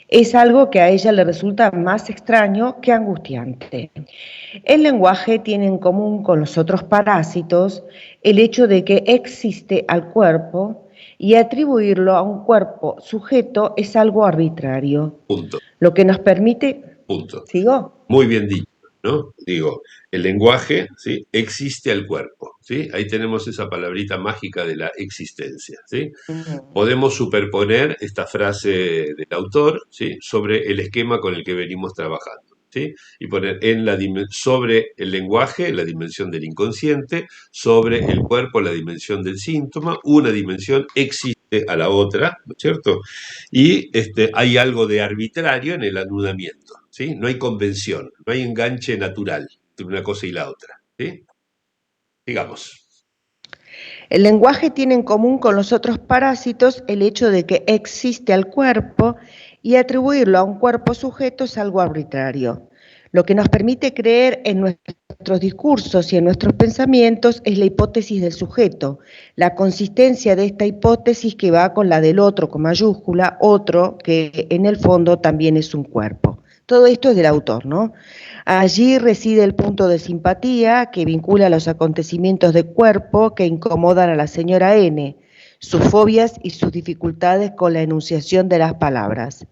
[SPEAKER 2] Es algo que a ella le resulta más extraño que angustiante. El lenguaje tiene en común con los otros parásitos el hecho de que existe al cuerpo y atribuirlo a un cuerpo sujeto es algo arbitrario,
[SPEAKER 1] Punto,
[SPEAKER 2] lo que nos permite...
[SPEAKER 1] punto.
[SPEAKER 2] ¿Sigo?
[SPEAKER 1] Muy bien dicho, ¿no? Digo, el lenguaje, ¿sí? Existe al cuerpo, ¿sí? Ahí tenemos esa palabrita mágica de la existencia, ¿sí?
[SPEAKER 2] Mm,
[SPEAKER 1] Podemos superponer esta frase del autor, ¿sí? Sobre el esquema con el que venimos trabajando, ¿sí? Y poner sobre el lenguaje la dimensión del inconsciente, sobre el cuerpo la dimensión del síntoma, una dimensión existe a la otra, ¿no es cierto? Y hay algo de arbitrario en el anudamiento, ¿sí? No hay convención, no hay enganche natural entre una cosa y la otra, ¿sí? Digamos.
[SPEAKER 2] El lenguaje tiene en común con los otros parásitos el hecho de que existe al cuerpo y atribuirlo a un cuerpo sujeto es algo arbitrario, Lo que nos permite creer en nuestros discursos y en nuestros pensamientos es la hipótesis del sujeto, la consistencia de esta hipótesis que va con la del otro con mayúscula, otro que en el fondo también es un cuerpo. Todo esto es del autor, ¿no? Allí reside el punto de simpatía que vincula los acontecimientos de cuerpo que incomodan a la señora N, sus fobias y sus dificultades con la enunciación de las palabras.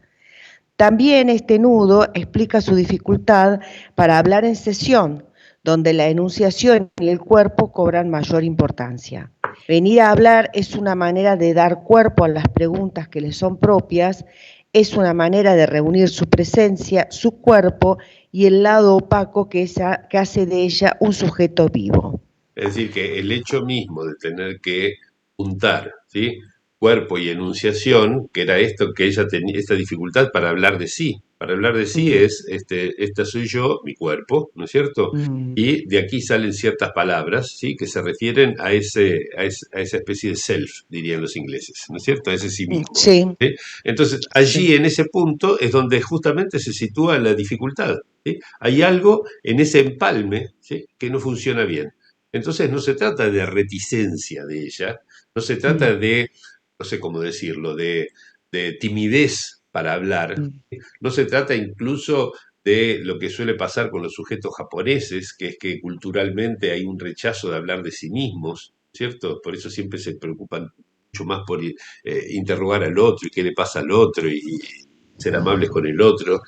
[SPEAKER 2] También este nudo explica su dificultad para hablar en sesión, donde la enunciación y el cuerpo cobran mayor importancia. Venir a hablar es una manera de dar cuerpo a las preguntas que le son propias, es una manera de reunir su presencia, su cuerpo y el lado opaco que hace de ella un sujeto vivo.
[SPEAKER 1] Es decir, que el hecho mismo de tener que juntar, ¿sí?, cuerpo y enunciación, que era esto que ella tenía, esta dificultad para hablar de sí. Para hablar de sí es, esta soy yo, mi cuerpo, ¿no es cierto? Y de aquí salen ciertas palabras, ¿sí?, que se refieren a esa especie de self, dirían los ingleses, ¿no es cierto? A ese sí mismo.
[SPEAKER 2] Sí.
[SPEAKER 1] ¿Sí? Entonces, allí en ese punto es donde justamente se sitúa la dificultad, ¿sí? Hay algo en ese empalme, ¿sí?, que no funciona bien. Entonces no se trata de reticencia de ella, no se trata de, no sé cómo decirlo, de timidez para hablar, no se trata incluso de lo que suele pasar con los sujetos japoneses, que es que culturalmente hay un rechazo de hablar de sí mismos, ¿cierto? Por eso siempre se preocupan mucho más por interrogar al otro y qué le pasa al otro y ser amables con el otro.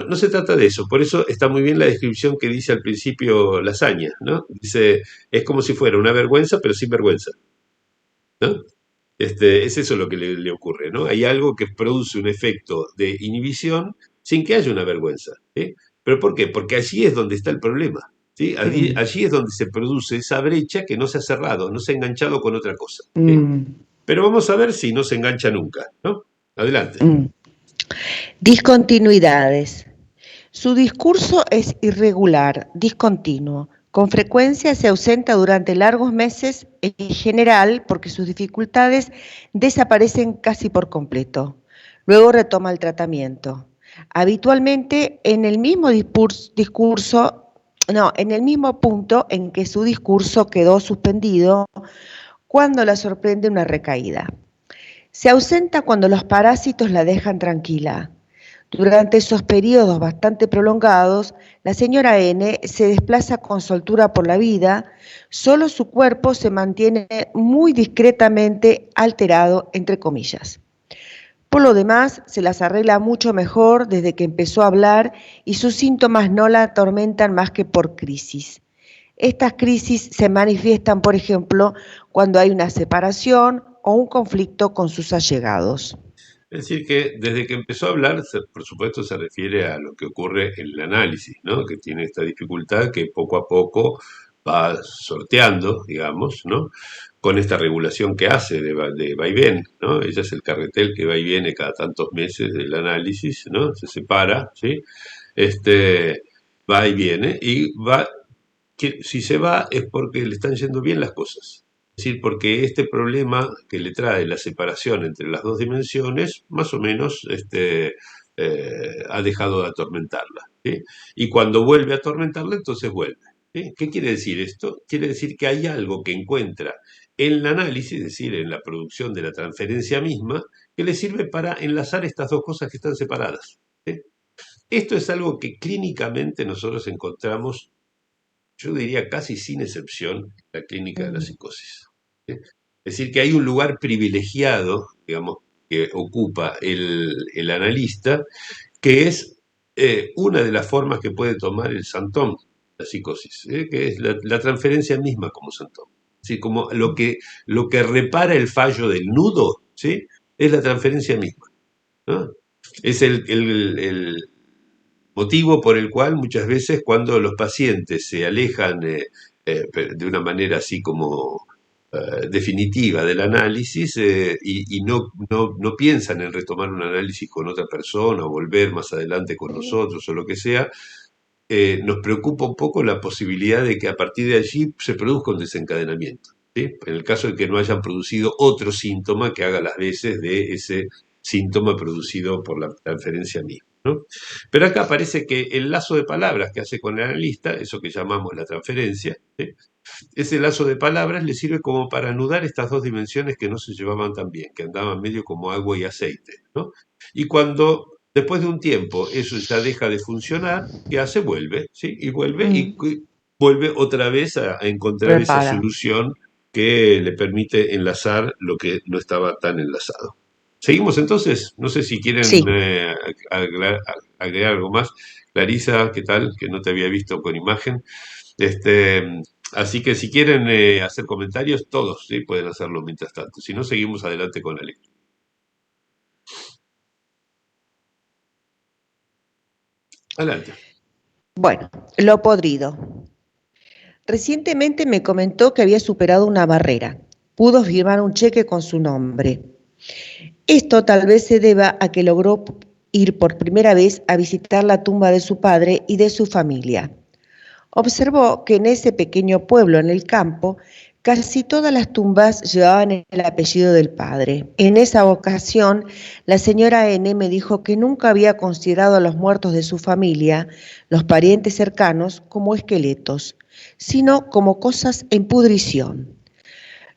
[SPEAKER 1] No se trata de eso, por eso está muy bien la descripción que dice al principio Lasaña, ¿no? Dice, es como si fuera una vergüenza, pero sin vergüenza, ¿no? Es eso lo que le ocurre, ¿no? Hay algo que produce un efecto de inhibición sin que haya una vergüenza, ¿sí? ¿Pero por qué? Porque allí es donde está el problema, ¿sí? Allí es donde se produce esa brecha que no se ha cerrado, no se ha enganchado con otra cosa, ¿sí? Pero vamos a ver si no se engancha nunca, ¿no? Adelante.
[SPEAKER 2] Discontinuidades. Su discurso es irregular, discontinuo. Con frecuencia se ausenta durante largos meses, en general porque sus dificultades desaparecen casi por completo. Luego retoma el tratamiento. Habitualmente en el mismo en el mismo punto en que su discurso quedó suspendido cuando la sorprende una recaída. Se ausenta cuando los parásitos la dejan tranquila. Durante esos periodos bastante prolongados, la señora N se desplaza con soltura por la vida, solo su cuerpo se mantiene muy discretamente alterado, entre comillas. Por lo demás, se las arregla mucho mejor desde que empezó a hablar y sus síntomas no la atormentan más que por crisis. Estas crisis se manifiestan, por ejemplo, cuando hay una separación o un conflicto con sus allegados.
[SPEAKER 1] Es decir, que desde que empezó a hablar, por supuesto se refiere a lo que ocurre en el análisis, ¿no? Que tiene esta dificultad que poco a poco va sorteando, digamos, ¿no? Con esta regulación que hace de vaivén, ¿no? Ella es el carretel que va y viene cada tantos meses del análisis, ¿no? Se separa, ¿sí? Va y viene y va, que si se va es porque le están yendo bien las cosas. Es decir, porque este problema que le trae la separación entre las dos dimensiones, más o menos ha dejado de atormentarla, ¿sí? Y cuando vuelve a atormentarla, entonces vuelve, ¿sí? ¿Qué quiere decir esto? Quiere decir que hay algo que encuentra en el análisis, es decir, en la producción de la transferencia misma, que le sirve para enlazar estas dos cosas que están separadas, ¿sí? Esto es algo que clínicamente nosotros encontramos, yo diría casi sin excepción, en la clínica de la psicosis, ¿sí? Es decir, que hay un lugar privilegiado, digamos, que ocupa el analista, que es una de las formas que puede tomar el santón, la psicosis, que es la transferencia misma como santón. ¿Sí? Como lo que repara el fallo del nudo, ¿sí?, es la transferencia misma, ¿no? Es el motivo por el cual muchas veces cuando los pacientes se alejan de una manera así como definitiva del análisis y no piensan en retomar un análisis con otra persona o volver más adelante con nosotros o lo que sea, nos preocupa un poco la posibilidad de que a partir de allí se produzca un desencadenamiento, ¿sí? En el caso de que no hayan producido otro síntoma que haga las veces de ese síntoma producido por la transferencia misma, ¿no? Pero acá parece que el lazo de palabras que hace con el analista, eso que llamamos la transferencia, ¿sí? Ese lazo de palabras le sirve como para anudar estas dos dimensiones que no se llevaban tan bien, que andaban medio como agua y aceite, ¿no? Y cuando después de un tiempo eso ya deja de funcionar, ¿qué hace? Vuelve, ¿sí? Y vuelve vuelve otra vez a encontrar esa
[SPEAKER 2] Repara.
[SPEAKER 1] solución que le permite enlazar lo que no estaba tan enlazado. Seguimos entonces, no sé si quieren
[SPEAKER 2] Sí.
[SPEAKER 1] agregar algo más. Clarisa, ¿qué tal? Que no te había visto con imagen. Así que si quieren hacer comentarios, todos, ¿sí? Pueden hacerlo mientras tanto. Si no, seguimos adelante con la lectura. Adelante.
[SPEAKER 2] Bueno, lo podrido. Recientemente me comentó que había superado una barrera. Pudo firmar un cheque con su nombre. Esto tal vez se deba a que logró ir por primera vez a visitar la tumba de su padre y de su familia. Observó que en ese pequeño pueblo en el campo, casi todas las tumbas llevaban el apellido del padre. En esa ocasión, la señora N me dijo que nunca había considerado a los muertos de su familia, los parientes cercanos, como esqueletos, sino como cosas en pudrición.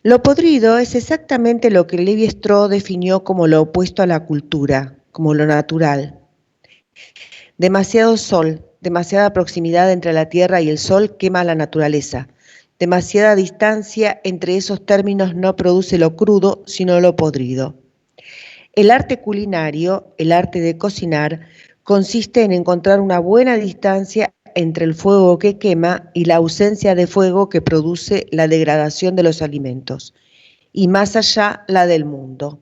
[SPEAKER 2] Lo podrido es exactamente lo que Lévi-Strauss definió como lo opuesto a la cultura, como lo natural. Demasiado sol, demasiada proximidad entre la tierra y el sol quema la naturaleza. Demasiada distancia entre esos términos no produce lo crudo, sino lo podrido. El arte culinario, el arte de cocinar, consiste en encontrar una buena distancia entre el fuego que quema y la ausencia de fuego que produce la degradación de los alimentos, y más allá la del mundo.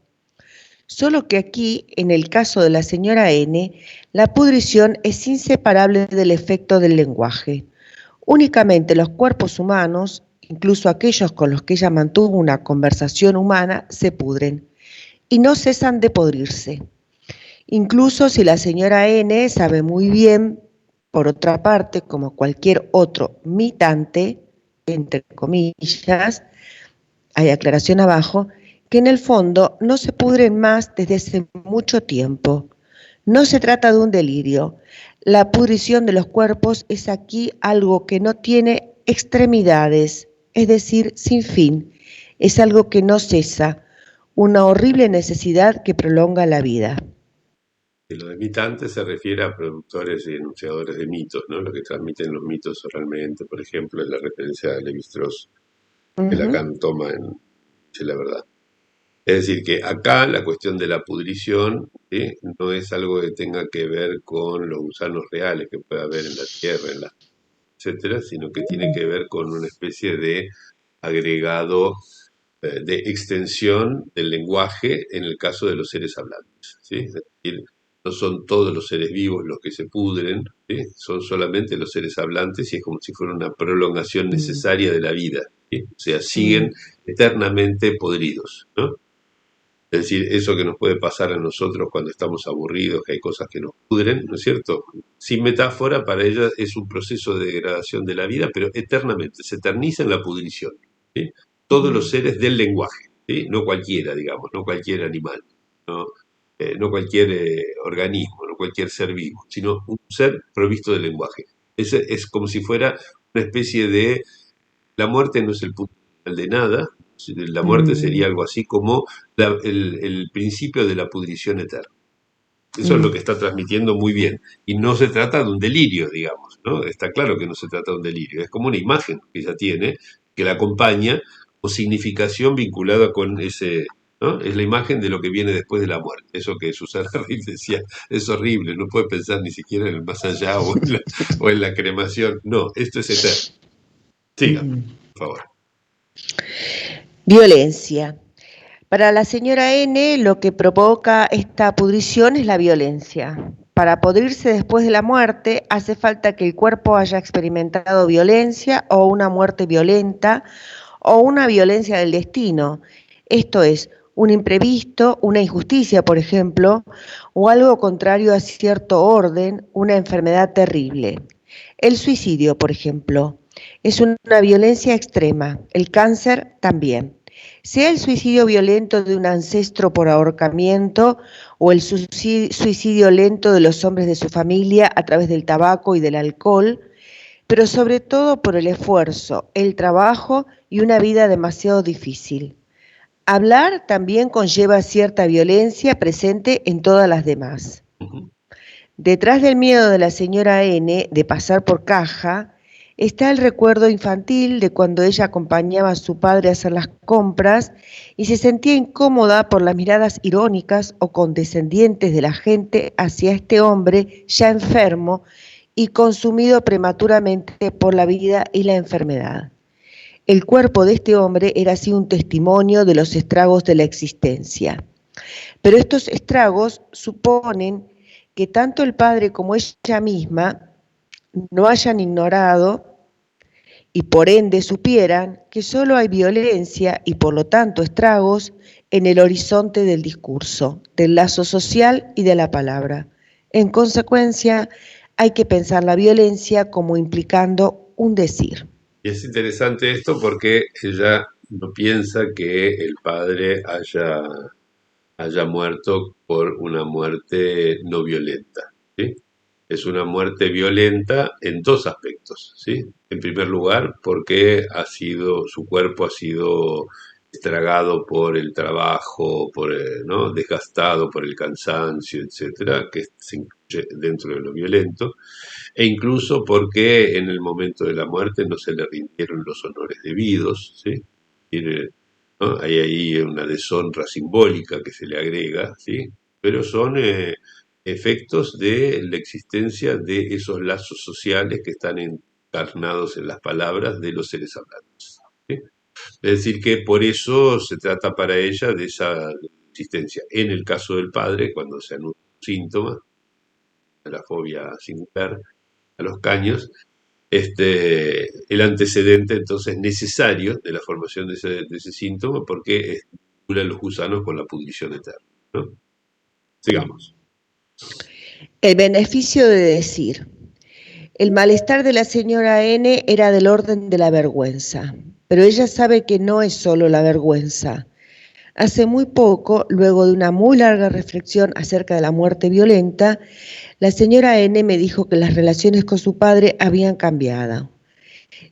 [SPEAKER 2] Solo que aquí, en el caso de la señora N, la pudrición es inseparable del efecto del lenguaje. Únicamente los cuerpos humanos, incluso aquellos con los que ella mantuvo una conversación humana, se pudren y no cesan de podrirse. Incluso si la señora N sabe muy bien, por otra parte, como cualquier otro mitante, entre comillas, hay aclaración abajo, que en el fondo no se pudren más desde hace mucho tiempo. No se trata de un delirio. La pudrición de los cuerpos es aquí algo que no tiene extremidades, es decir, sin fin. Es algo que no cesa, una horrible necesidad que prolonga la vida.
[SPEAKER 1] Y lo de mitante se refiere a productores y enunciadores de mitos, ¿no? Los que transmiten los mitos oralmente, por ejemplo, es la referencia de Lévi-Strauss que Lacan toma en Dice la verdad. Es decir, que acá la cuestión de la pudrición, ¿sí? No es algo que tenga que ver con los gusanos reales que puede haber en la tierra, etcétera, sino que tiene que ver con una especie de agregado de extensión del lenguaje en el caso de los seres hablantes, ¿sí? Es decir, no son todos los seres vivos los que se pudren, ¿sí? Son solamente los seres hablantes y es como si fuera una prolongación necesaria de la vida, ¿sí? O sea, siguen eternamente podridos, ¿no? Es decir, eso que nos puede pasar a nosotros cuando estamos aburridos, que hay cosas que nos pudren, ¿no es cierto? Sin metáfora, para ella es un proceso de degradación de la vida, pero eternamente, se eterniza en la pudrición, ¿sí? Todos los seres del lenguaje, ¿sí? No cualquiera, digamos, no cualquier animal, no, no cualquier organismo, no cualquier ser vivo, sino un ser provisto de lenguaje. Es como si fuera una especie de... La muerte no es el punto final de nada, la muerte sería algo así como el principio de la pudrición eterna. Eso es lo que está transmitiendo muy bien. Y no se trata de un delirio, digamos, ¿no? Está claro que no se trata de un delirio. Es como una imagen que ella tiene, que la acompaña, o significación vinculada con ese, ¿no? Es la imagen de lo que viene después de la muerte. Eso que Susana Riff decía, es horrible, no puede pensar ni siquiera en el más allá o en la cremación. No, esto es eterno. Siga, por favor.
[SPEAKER 2] Violencia. Para la señora N, lo que provoca esta pudrición es la violencia. Para pudrirse después de la muerte, hace falta que el cuerpo haya experimentado violencia o una muerte violenta o una violencia del destino. Esto es, un imprevisto, una injusticia, por ejemplo, o algo contrario a cierto orden, una enfermedad terrible. El suicidio, por ejemplo, es una violencia extrema, el cáncer también. sea el suicidio violento de un ancestro por ahorcamiento o el suicidio lento de los hombres de su familia a través del tabaco y del alcohol, pero sobre todo por el esfuerzo, el trabajo y una vida demasiado difícil. Hablar también conlleva cierta violencia presente en todas las demás. Detrás del miedo de la señora N de pasar por caja está el recuerdo infantil de cuando ella acompañaba a su padre a hacer las compras y se sentía incómoda por las miradas irónicas o condescendientes de la gente hacia este hombre ya enfermo y consumido prematuramente por la vida y la enfermedad. El cuerpo de este hombre era así un testimonio de los estragos de la existencia. Pero estos estragos suponen que tanto el padre como ella misma no hayan ignorado y por ende supieran que solo hay violencia y por lo tanto estragos en el horizonte del discurso, del lazo social y de la palabra. En consecuencia, hay que pensar la violencia como implicando un decir.
[SPEAKER 1] Y es interesante esto porque ella no piensa que el padre haya muerto por una muerte no violenta, ¿sí? Es una muerte violenta en dos aspectos, ¿sí? En primer lugar, porque su cuerpo ha sido estragado por el trabajo, ¿no? Desgastado por el cansancio, etcétera, que se incluye dentro de lo violento, e incluso porque en el momento de la muerte no se le rindieron los honores debidos, ¿sí? ¿No? Hay ahí una deshonra simbólica que se le agrega, ¿sí? Pero son efectos de la existencia de esos lazos sociales que están encarnados en las palabras de los seres hablantes, ¿sí? Es decir, que por eso se trata para ella de esa existencia. En el caso del padre, cuando se anuncia un síntoma de la fobia singular a los caños, el antecedente entonces necesario de la formación de ese síntoma, porque vincula los gusanos con la pudrición eterna, ¿no? Sigamos.
[SPEAKER 2] El beneficio de decir. El malestar de la señora N era del orden de la vergüenza, pero ella sabe que no es solo la vergüenza. Hace muy poco, luego de una muy larga reflexión acerca de la muerte violenta, la señora N me dijo que las relaciones con su padre habían cambiado.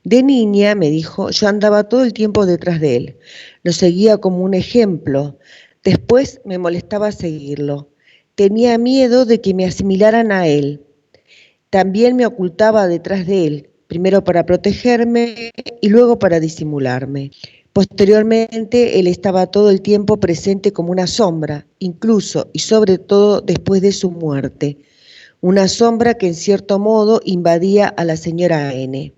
[SPEAKER 2] De niña, me dijo, yo andaba todo el tiempo detrás de él, lo seguía como un ejemplo, después me molestaba seguirlo, tenía miedo de que me asimilaran a él. También me ocultaba detrás de él, primero para protegerme y luego para disimularme. Posteriormente, él estaba todo el tiempo presente como una sombra, incluso y sobre todo después de su muerte. Una sombra que en cierto modo invadía a la señora N.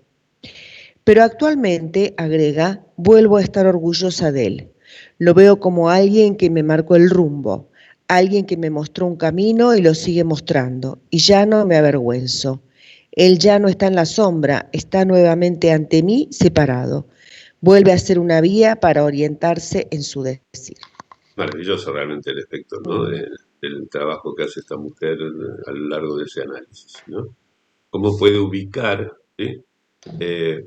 [SPEAKER 2] Pero actualmente, agrega, vuelvo a estar orgullosa de él. Lo veo como alguien que me marcó el rumbo, alguien que me mostró un camino y lo sigue mostrando, y ya no me avergüenzo. Él ya no está en la sombra, está nuevamente ante mí separado. Vuelve a ser una vía para orientarse en su decir.
[SPEAKER 1] Maravilloso realmente el efecto, ¿no? Del trabajo que hace esta mujer a lo largo de ese análisis, ¿no? Cómo puede ubicar, ¿sí?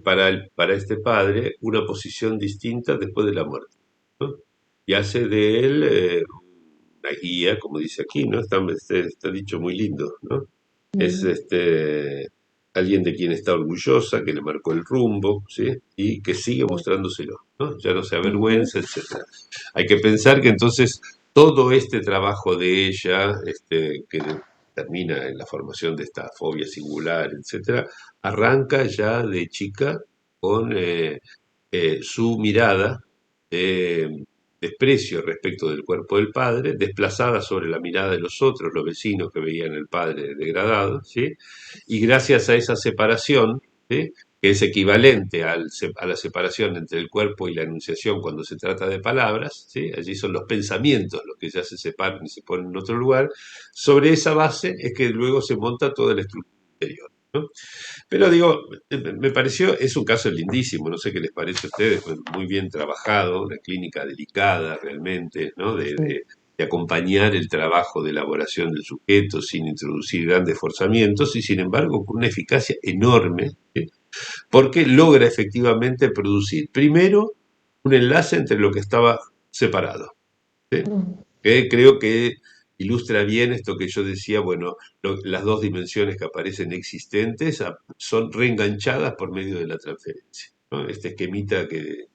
[SPEAKER 1] Para este padre una posición distinta después de la muerte, ¿no? Y hace de él una guía, como dice aquí, ¿no? Está dicho muy lindo, ¿no? Es alguien de quien está orgullosa, que le marcó el rumbo, ¿sí? Y que sigue mostrándoselo, ¿no? Ya no se avergüenza, etcétera. Hay que pensar que entonces todo este trabajo de ella, que termina en la formación de esta fobia singular, etcétera, arranca ya de chica con su mirada de desprecio respecto del cuerpo del padre, desplazada sobre la mirada de los otros, los vecinos que veían al padre degradado, ¿sí? Y gracias a esa separación, ¿sí? Que es equivalente a la separación entre el cuerpo y la enunciación cuando se trata de palabras, ¿sí? Allí son los pensamientos los que ya se separan y se ponen en otro lugar. Sobre esa base es que luego se monta toda la estructura interior, ¿no? Pero digo, me pareció, es un caso lindísimo, no sé qué les parece a ustedes, pues muy bien trabajado, una clínica delicada realmente, ¿no? De acompañar el trabajo de elaboración del sujeto sin introducir grandes forzamientos y sin embargo con una eficacia enorme, ¿sí? Porque logra efectivamente producir, primero, un enlace entre lo que estaba separado. ¿Sí? Que creo que ilustra bien esto que yo decía, bueno, las dos dimensiones que aparecen existentes son reenganchadas por medio de la transferencia, ¿no? Este esquemita que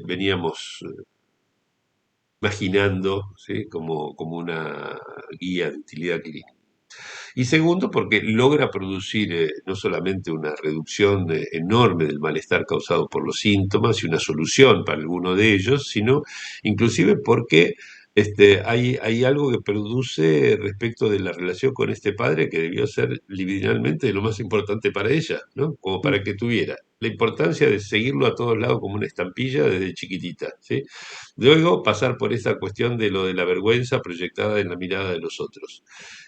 [SPEAKER 1] veníamos imaginando, ¿sí? Como una guía de utilidad clínica. Y segundo, porque logra producir no solamente una reducción enorme del malestar causado por los síntomas y una solución para alguno de ellos, sino inclusive porque hay algo que produce respecto de la relación con este padre que debió ser libidinalmente lo más importante para ella, ¿no? Como para que tuviera la importancia de seguirlo a todos lados como una estampilla desde chiquitita, ¿sí? Luego pasar por esa cuestión de lo de la vergüenza proyectada en la mirada de los otros.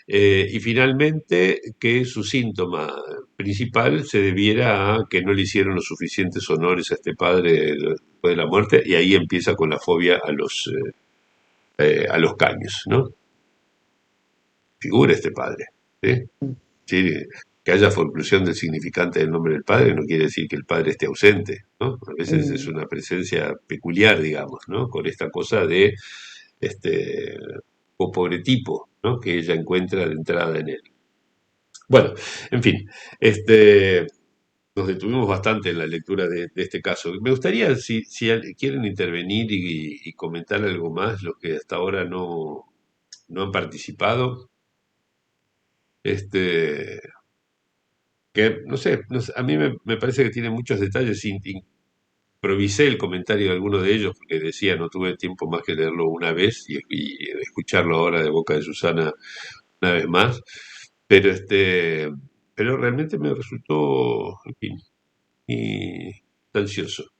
[SPEAKER 1] Y finalmente, que su síntoma principal se debiera a que no le hicieron los suficientes honores a este padre después de la muerte, y ahí empieza con la fobia a los caños, ¿no? Figura este padre, ¿sí? Sí, que haya forclusión del significante del nombre del padre no quiere decir que el padre esté ausente, ¿no? A veces es una presencia peculiar, digamos, ¿no? Con esta cosa de este o pobre tipo, ¿no? Que ella encuentra de entrada en él. Bueno, en fin, nos detuvimos bastante en la lectura de este caso. Me gustaría, si quieren intervenir y comentar algo más, los que hasta ahora no han participado, este, que no sé, a mí me parece que tiene muchos detalles. Improvisé el comentario de alguno de ellos porque decía, no tuve tiempo más que leerlo una vez y escucharlo ahora de boca de Susana una vez más. Pero pero realmente me resultó, en fin, y ansioso.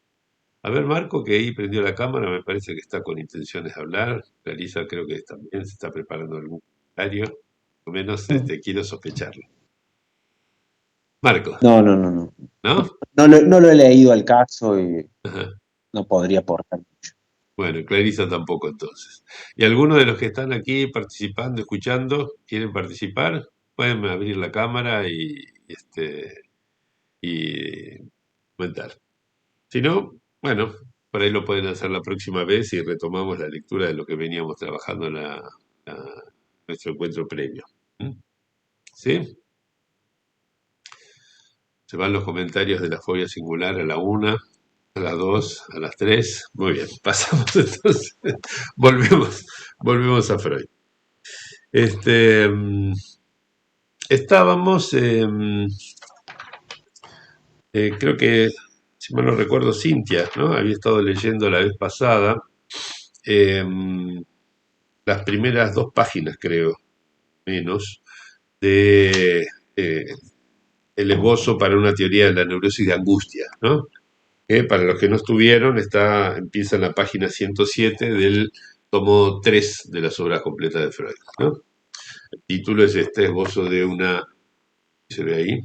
[SPEAKER 1] A ver, Marco, que ahí prendió la cámara, me parece que está con intenciones de hablar. Clarisa creo que también se está preparando algún comentario. Por lo menos quiero sospecharlo. Marco,
[SPEAKER 4] No, no, no, no.
[SPEAKER 1] ¿no?
[SPEAKER 4] No lo he leído al caso y
[SPEAKER 1] Ajá.
[SPEAKER 4] no podría aportar mucho.
[SPEAKER 1] Bueno, Clarisa tampoco entonces. ¿Y algunos de los que están aquí participando, escuchando, quieren participar? Pueden abrir la cámara y comentar. Si no, bueno, por ahí lo pueden hacer la próxima vez y retomamos la lectura de lo que veníamos trabajando en nuestro encuentro previo. ¿Mm? ¿Sí? Se van los comentarios de la fobia singular a la 1, a las 2, a las 3. Muy bien, pasamos entonces. Volvemos a Freud. Estábamos, creo que, si mal no recuerdo, Cintia, ¿no? Había estado leyendo la vez pasada las primeras 2 páginas, creo, menos, de el esbozo para una teoría de la neurosis de angustia, ¿no? Que para los que no estuvieron, empieza en la página 107 del tomo 3 de las obras completas de Freud, ¿no? El título es este esbozo de una... ¿Se ve ahí?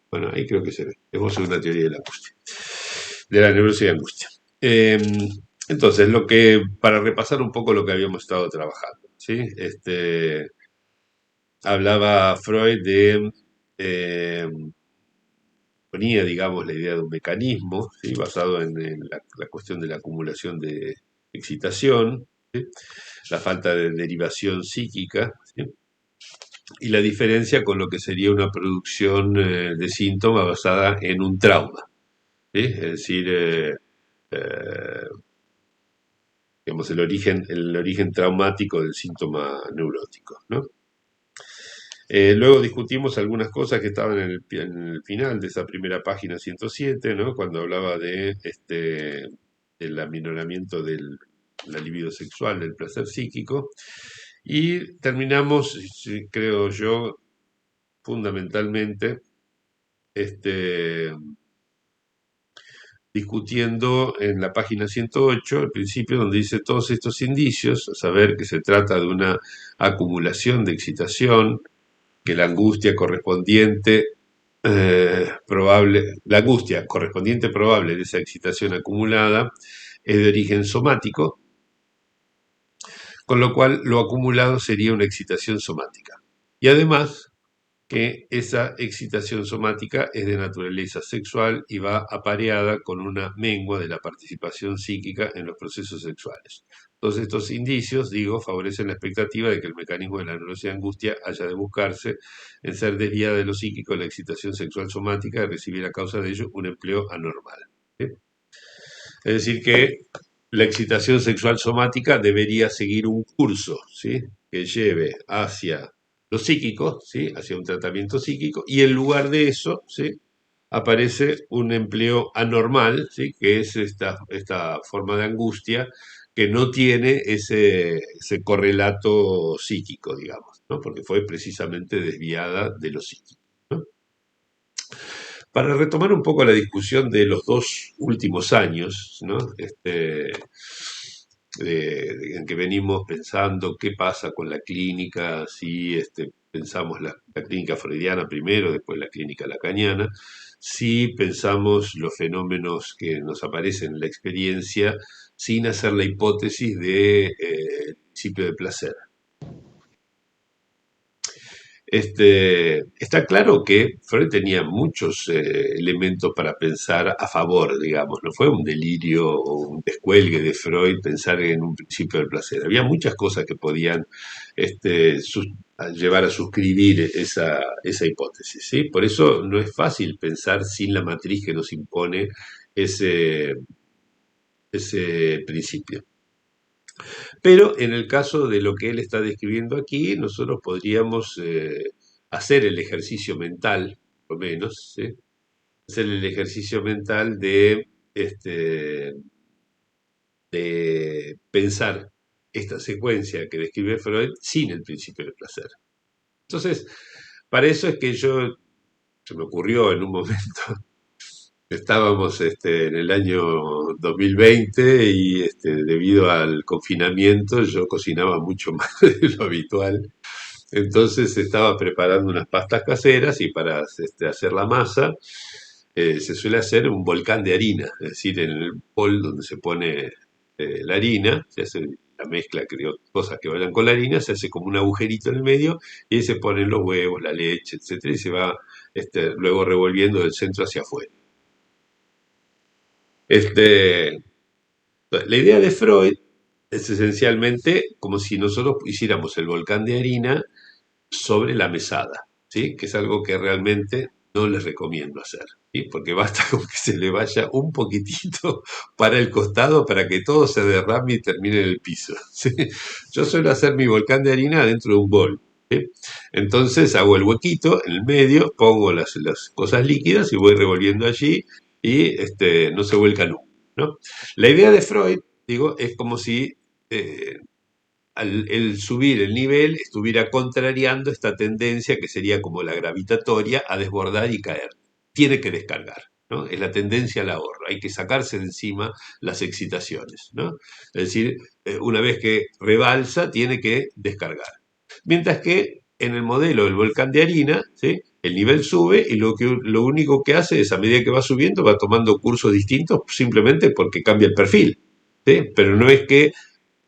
[SPEAKER 1] Bueno, ahí creo que se ve. Esbozo de una teoría de la angustia. De la neurosis de angustia. Entonces, para repasar un poco lo que habíamos estado trabajando, ¿sí? Hablaba Freud ponía, digamos, la idea de un mecanismo, ¿sí? Basado en la cuestión de la acumulación de excitación, ¿sí? La falta de derivación psíquica, ¿sí? Y la diferencia con lo que sería una producción de síntomas basada en un trauma, ¿sí? Es decir, digamos, el origen traumático del síntoma neurótico, ¿no? Luego discutimos algunas cosas que estaban en el final de esa primera página 107, ¿no? Cuando hablaba del aminoramiento de la libido sexual, del placer psíquico. Y terminamos, creo yo, fundamentalmente, discutiendo en la página 108, al principio, donde dice todos estos indicios, a saber que se trata de una acumulación de excitación, que la angustia correspondiente probable de esa excitación acumulada es de origen somático, con lo cual lo acumulado sería una excitación somática. Y además, que esa excitación somática es de naturaleza sexual y va apareada con una mengua de la participación psíquica en los procesos sexuales. Todos estos indicios, digo, favorecen la expectativa de que el mecanismo de la neurosis de angustia haya de buscarse en ser desviada de lo psíquico la excitación sexual somática y recibir a causa de ello un empleo anormal. ¿Sí? Es decir, que la excitación sexual somática debería seguir un curso, ¿sí?, que lleve hacia lo psíquico, ¿sí?, hacia un tratamiento psíquico, y en lugar de eso, ¿sí?, aparece un empleo anormal, ¿sí?, que es esta forma de angustia que no tiene ese correlato psíquico, digamos, ¿no?, porque fue precisamente desviada de lo psíquico, ¿no? Para retomar un poco la discusión de los 2 últimos años, ¿no?, en que venimos pensando qué pasa con la clínica, si pensamos la clínica freudiana primero, después la clínica lacaniana, si pensamos los fenómenos que nos aparecen en la experiencia sin hacer la hipótesis de principio de placer. Está claro que Freud tenía muchos elementos para pensar a favor, digamos, no fue un delirio o un descuelgue de Freud pensar en un principio del placer. Había muchas cosas que podían llevar a suscribir esa hipótesis, ¿sí? Por eso no es fácil pensar sin la matriz que nos impone ese principio. Pero en el caso de lo que él está describiendo aquí, nosotros podríamos hacer el ejercicio mental, por lo menos, ¿sí?, hacer el ejercicio mental de pensar esta secuencia que describe Freud sin el principio del placer. Entonces, para eso es que se me ocurrió en un momento, estábamos en el año 2020 y debido al confinamiento yo cocinaba mucho más de lo habitual. Entonces estaba preparando unas pastas caseras y para hacer la masa se suele hacer un volcán de harina, es decir, en el bol donde se pone la harina, se hace la mezcla, creo, cosas que vayan con la harina, se hace como un agujerito en el medio y ahí se ponen los huevos, la leche, etcétera, y se va luego revolviendo del centro hacia afuera. La idea de Freud es esencialmente como si nosotros hiciéramos el volcán de harina sobre la mesada, ¿sí?, que es algo que realmente no les recomiendo hacer, ¿sí?, porque basta con que se le vaya un poquitito para el costado para que todo se derrame y termine en el piso, ¿sí? Yo suelo hacer mi volcán de harina dentro de un bol, ¿sí? Entonces hago el huequito en el medio, pongo las cosas líquidas y voy revolviendo allí y no se vuelca nunca, ¿no? La idea de Freud, digo, es como si el subir el nivel estuviera contrariando esta tendencia que sería como la gravitatoria a desbordar y caer. Tiene que descargar, ¿no? Es la tendencia al ahorro, hay que sacarse de encima las excitaciones, ¿no? Es decir, una vez que rebalsa, tiene que descargar. Mientras que en el modelo del volcán de harina, ¿sí?, el nivel sube y lo único que hace es, a medida que va subiendo, va tomando cursos distintos simplemente porque cambia el perfil, ¿sí? Pero no es que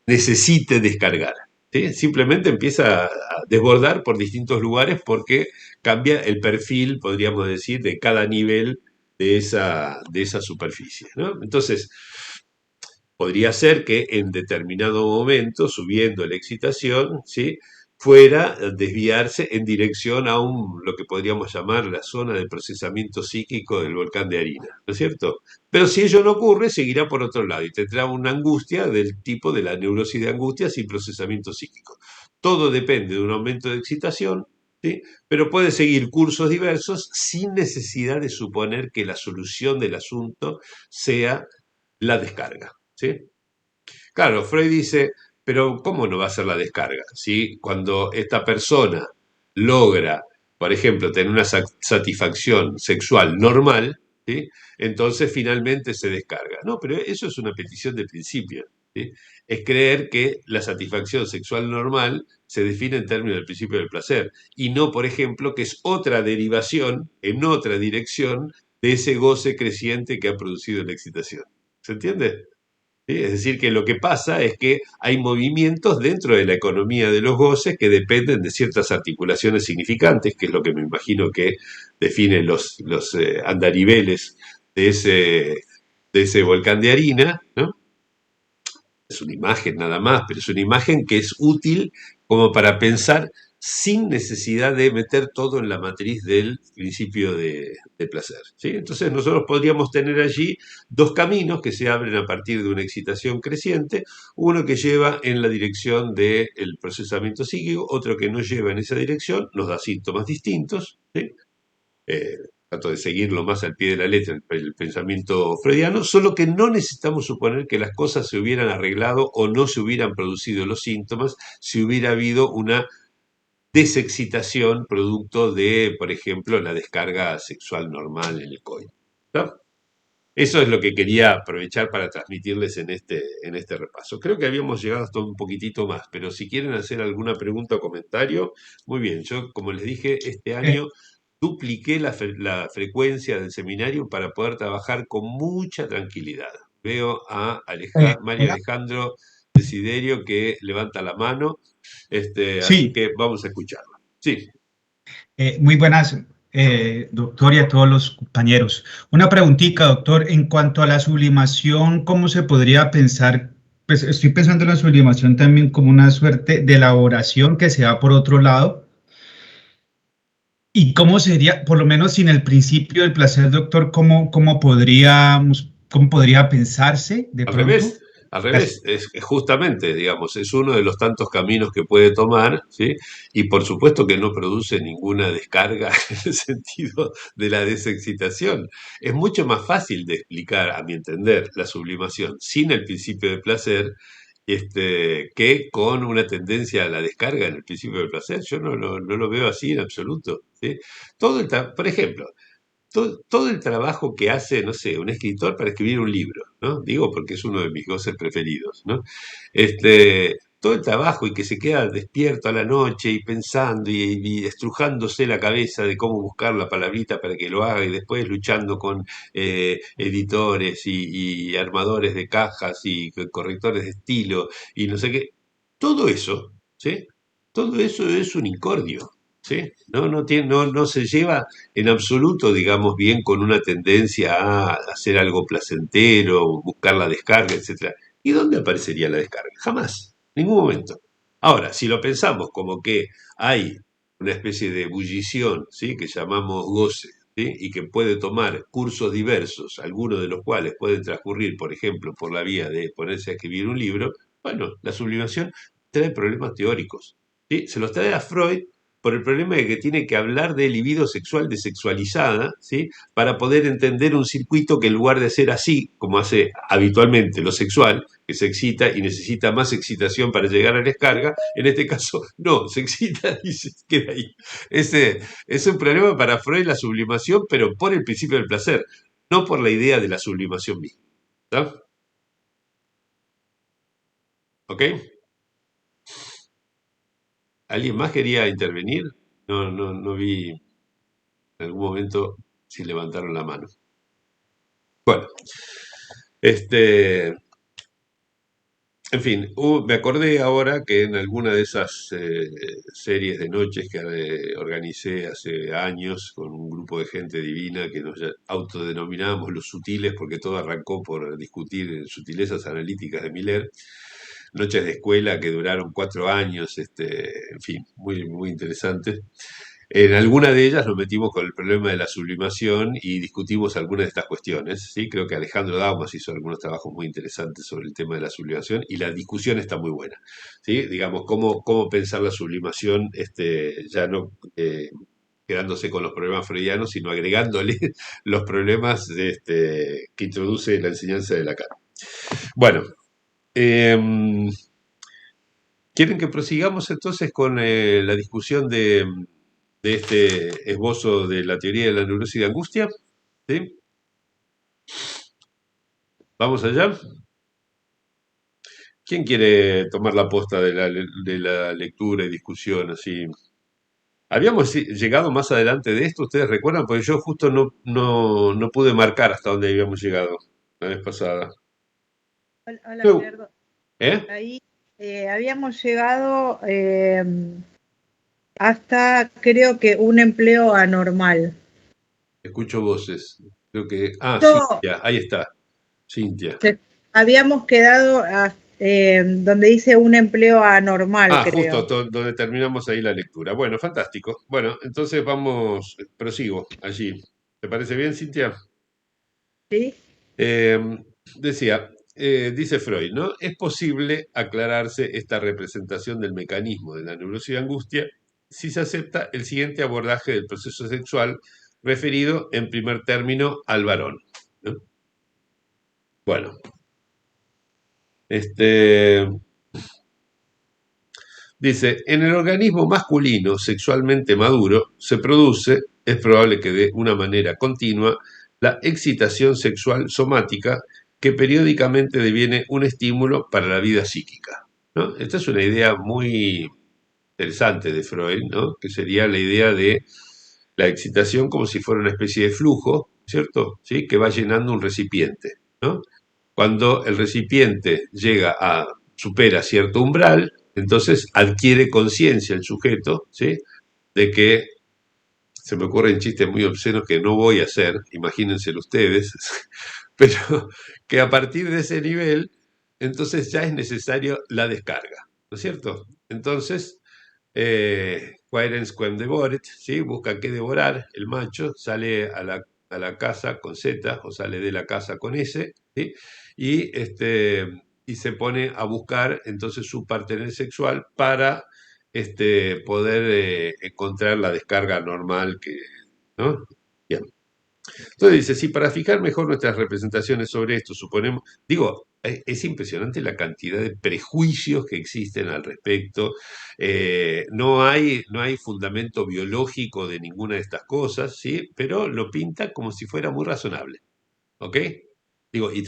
[SPEAKER 1] necesite descargar, ¿sí? Simplemente empieza a desbordar por distintos lugares porque cambia el perfil, podríamos decir, de cada nivel de esa superficie, ¿no? Entonces, podría ser que en determinado momento, subiendo la excitación, ¿sí?, fuera a desviarse en dirección a lo que podríamos llamar la zona de procesamiento psíquico del volcán de harina, ¿no es cierto? Pero si ello no ocurre, seguirá por otro lado y tendrá una angustia del tipo de la neurosis de angustia sin procesamiento psíquico. Todo depende de un aumento de excitación, ¿sí?, pero puede seguir cursos diversos sin necesidad de suponer que la solución del asunto sea la descarga, ¿sí? Claro, Freud dice, pero ¿cómo no va a ser la descarga? ¿Sí? Cuando esta persona logra, por ejemplo, tener una satisfacción sexual normal, ¿sí?, entonces finalmente se descarga. No, pero eso es una petición de principio, ¿sí? Es creer que la satisfacción sexual normal se define en términos del principio del placer y no, por ejemplo, que es otra derivación en otra dirección de ese goce creciente que ha producido la excitación. ¿Se entiende? ¿sí? Es decir, que lo que pasa es que hay movimientos dentro de la economía de los goces que dependen de ciertas articulaciones significantes, que es lo que me imagino que define los andariveles de ese volcán de harina, ¿no? Es una imagen nada más, pero es una imagen que es útil como para pensar sin necesidad de meter todo en la matriz del principio de placer, ¿sí? Entonces nosotros podríamos tener allí dos caminos que se abren a partir de una excitación creciente, uno que lleva en la dirección del procesamiento psíquico, otro que no lleva en esa dirección, nos da síntomas distintos, ¿sí? eh, Trato de seguirlo más al pie de la letra el pensamiento freudiano, solo que no necesitamos suponer que las cosas se hubieran arreglado o no se hubieran producido los síntomas si hubiera habido una desexcitación producto de, por ejemplo, la descarga sexual normal en el coito, ¿no? Eso es lo que quería aprovechar para transmitirles en este repaso. Creo que habíamos llegado hasta un poquitito más, pero si quieren hacer alguna pregunta o comentario, muy bien. Yo, como les dije, este
[SPEAKER 3] Eh,
[SPEAKER 1] año dupliqué la frecuencia del seminario para poder trabajar con mucha tranquilidad. Veo a Mario
[SPEAKER 3] una,
[SPEAKER 1] Alejandro Desiderio que levanta la mano, así
[SPEAKER 3] sí,
[SPEAKER 1] que vamos a escucharlo. Sí,
[SPEAKER 3] muy buenas, doctor, y a todos los compañeros. Una preguntita, doctor, en cuanto a la sublimación, ¿cómo se podría pensar? Pues estoy pensando en la sublimación también como una suerte de elaboración que se da por otro lado. ¿Y cómo sería, por lo menos sin el principio del placer, doctor, cómo podría pensarse de
[SPEAKER 1] al revés,
[SPEAKER 3] pronto?
[SPEAKER 1] al revés, es justamente, digamos, es uno de los tantos caminos que puede tomar, ¿sí? Y por supuesto que no produce ninguna descarga en el sentido de la desexcitación. Es mucho más fácil de explicar, a mi entender, la sublimación sin el principio de placer, que con una tendencia a la descarga en el principio del placer. Yo no lo veo así en absoluto, ¿sí? Por ejemplo, todo el trabajo que hace, no sé, un escritor para escribir un libro, ¿no? Digo porque es uno de mis goces preferidos, ¿no? Todo el trabajo y que se queda despierto a la noche y pensando y estrujándose la cabeza de cómo buscar la palabrita para que lo haga y después luchando con editores y armadores de cajas y correctores de estilo y no sé qué. Todo eso, ¿sí? Todo eso es un incordio, ¿sí? No se lleva en absoluto, digamos, bien con una tendencia a hacer algo placentero, buscar la descarga, etcétera. ¿Y dónde aparecería la descarga? Jamás, ningún momento. Ahora, si lo pensamos como que hay una especie de ebullición, ¿sí? Que llamamos goce, ¿sí? Y que puede tomar cursos diversos, algunos de los cuales pueden transcurrir, por ejemplo, por la vía de ponerse a escribir un libro, bueno, la sublimación trae problemas teóricos, ¿sí? Se los trae a Freud por el problema de que tiene que hablar de libido sexual desexualizada, ¿sí? Para poder entender un circuito que en lugar de ser así, como hace habitualmente lo sexual, que se excita y necesita más excitación para llegar a la descarga, en este caso no, se excita y se queda ahí. Ese es un problema para Freud la sublimación, pero por el principio del placer, no por la idea de la sublimación misma. ¿Está? ¿Ok? ¿Alguien más quería intervenir? No vi en algún momento si levantaron la mano. Bueno, este, en fin, me acordé ahora que en alguna de esas series de noches que organicé hace años con un grupo de gente divina que nos autodenominábamos los sutiles porque todo arrancó por discutir sutilezas analíticas de Miller, noches de escuela que duraron 4 años, en fin, muy, muy interesantes. En alguna de ellas nos metimos con el problema de la sublimación y discutimos algunas de estas cuestiones, ¿sí? Creo que Alejandro Daumas hizo algunos trabajos muy interesantes sobre el tema de la sublimación y la discusión está muy buena, ¿sí? Digamos, cómo pensar la sublimación, ya no quedándose con los problemas freudianos, sino agregándole los problemas que introduce la enseñanza de Lacan. Bueno, em, ¿quieren que prosigamos entonces con la discusión de este esbozo de la teoría de la neurosis de angustia? ¿Sí? ¿Vamos allá? ¿Quién quiere tomar la posta de la lectura y discusión así? Habíamos llegado más adelante de esto, ¿ustedes recuerdan? Porque yo justo no pude marcar hasta dónde habíamos llegado la vez pasada.
[SPEAKER 5] Hola,
[SPEAKER 1] No.
[SPEAKER 5] Gerardo.
[SPEAKER 1] ¿Eh?
[SPEAKER 5] Ahí habíamos llegado hasta, creo que, un empleo anormal.
[SPEAKER 1] Escucho voces. Creo que. Ah,
[SPEAKER 5] No,
[SPEAKER 1] Cintia, ahí está. Cintia.
[SPEAKER 5] habíamos quedado donde dice un empleo anormal,
[SPEAKER 1] Ah, justo
[SPEAKER 5] creo.
[SPEAKER 1] donde terminamos ahí la lectura. Bueno, fantástico. Bueno, entonces vamos, prosigo allí. ¿Te parece bien, Cintia?
[SPEAKER 5] ¿Sí?
[SPEAKER 1] Eh, dice Freud, ¿no? Es posible aclararse esta representación del mecanismo de la neurosis de angustia si se acepta el siguiente abordaje del proceso sexual referido en primer término al varón, ¿no? Bueno, este, dice, en el organismo masculino sexualmente maduro se produce, es probable que de una manera continua, la excitación sexual somática que periódicamente deviene un estímulo para la vida psíquica, ¿no? Esta es una idea muy interesante de Freud, ¿no? Que sería la idea de la excitación como si fuera una especie de flujo, ¿cierto? ¿Sí? Que va llenando un recipiente, ¿no? Cuando el recipiente supera cierto umbral, entonces adquiere conciencia el sujeto, ¿sí? De que se me ocurren chistes muy obscenos que no voy a hacer, imagínenselo ustedes, pero que a partir de ese nivel, entonces ya es necesario la descarga, ¿no es cierto? Entonces, quaerens quem devoret, ¿sí? Busca qué devorar, el macho sale a la casa con Z o sale de la casa con S, ¿sí? Y se pone a buscar entonces su partener sexual para poder encontrar la descarga normal que, ¿no? Bien. Entonces dice, sí, para fijar mejor nuestras representaciones sobre esto, suponemos, digo, es impresionante la cantidad de prejuicios que existen al respecto. No hay fundamento biológico de ninguna de estas cosas, ¿sí? Pero lo pinta como si fuera muy razonable, ¿ok? Digo, y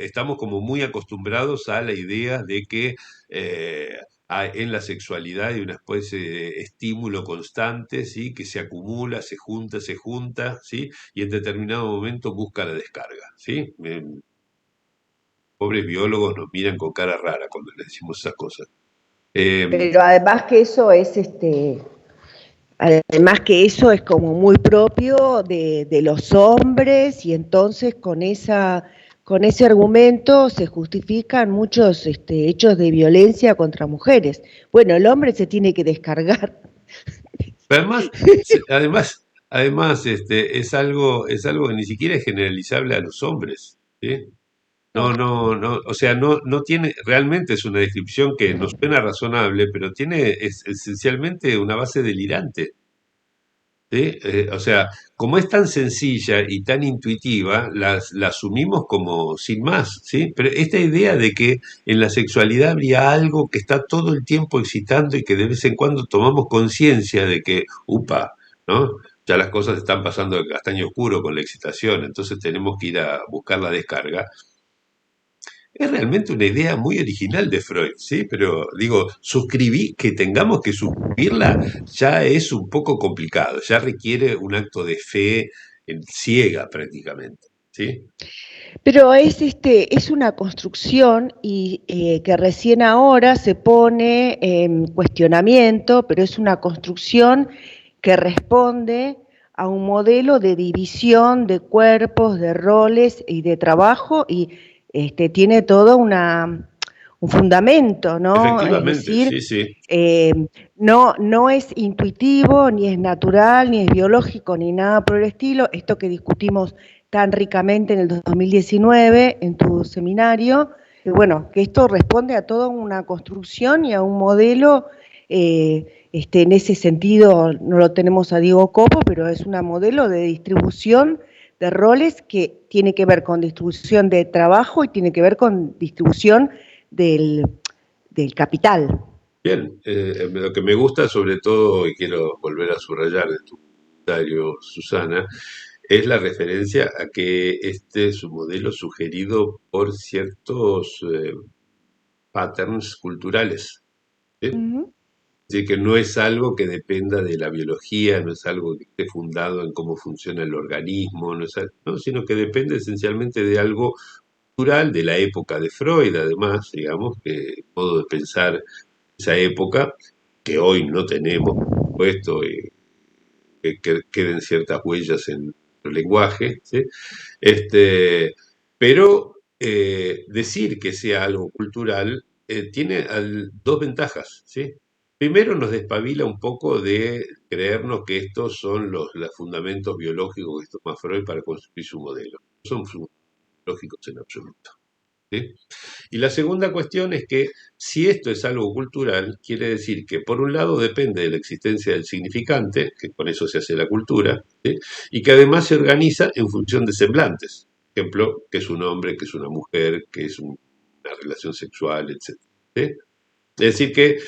[SPEAKER 1] estamos como muy acostumbrados a la idea de que en la sexualidad hay una especie de estímulo constante, ¿sí? Que se acumula, se junta, ¿sí? Y en determinado momento busca la descarga, ¿sí? Pobres biólogos nos miran con cara rara cuando les decimos esas cosas.
[SPEAKER 2] Pero además que eso es además que eso es como muy propio de los hombres, y entonces con ese argumento se justifican muchos hechos de violencia contra mujeres. Bueno, el hombre se tiene que descargar.
[SPEAKER 1] Pero además, es algo que ni siquiera es generalizable a los hombres, ¿sí? No,
[SPEAKER 2] No.
[SPEAKER 1] no, no, o sea, no tiene, realmente es una descripción que nos suena razonable, pero tiene esencialmente una base delirante, ¿sí? O sea, como es tan sencilla y tan intuitiva, la asumimos como sin más, ¿sí? Pero esta idea de que en la sexualidad habría algo que está todo el tiempo excitando y que de vez en cuando tomamos conciencia de que, upa, ¿no? Ya las cosas están pasando de castaño oscuro con la excitación, entonces tenemos que ir a buscar la descarga. Es realmente una idea muy original de Freud, ¿sí? Pero digo, que tengamos que suscribirla ya es un poco complicado, ya requiere un acto de fe ciega prácticamente, ¿sí?
[SPEAKER 2] Pero es una construcción y que recién ahora se pone en cuestionamiento, pero es una construcción que responde a un modelo de división de cuerpos, de roles y de trabajo, y tiene todo un fundamento, ¿no? Es
[SPEAKER 1] Efectivamente,
[SPEAKER 2] decir,
[SPEAKER 1] sí, sí.
[SPEAKER 2] eh, no es intuitivo, ni es natural, ni es biológico, ni nada por el estilo. Esto que discutimos tan ricamente en el 2019 en tu seminario, bueno, que esto responde a toda una construcción y a un modelo. En ese sentido no lo tenemos a Diego Copo, pero es un modelo de distribución de roles que tiene que ver con distribución de trabajo y tiene que ver con distribución del, del capital.
[SPEAKER 1] Bien, lo que me gusta sobre todo, y quiero volver a subrayar de tu comentario, Susana, es la referencia a que este es un modelo sugerido por ciertos patterns culturales, ¿sí?
[SPEAKER 2] Uh-huh.
[SPEAKER 1] Así que no es algo que dependa de la biología, no es algo que esté fundado en cómo funciona el organismo, no, sino que depende esencialmente de algo cultural de la época de Freud, además, digamos, que modo de pensar esa época, que hoy no tenemos, por supuesto, que queden ciertas huellas en el lenguaje, ¿sí? Pero decir que sea algo cultural tiene dos ventajas, ¿sí? Primero nos despabila un poco de creernos que estos son los fundamentos biológicos que toma Freud para construir su modelo. No son fundamentos biológicos en absoluto, ¿sí? Y la segunda cuestión es que si esto es algo cultural, quiere decir que por un lado depende de la existencia del significante, que con eso se hace la cultura, ¿sí? Y que además se organiza en función de semblantes. Por ejemplo, que es un hombre, que es una mujer, que es una relación sexual, etc. ¿Sí? Es decir, que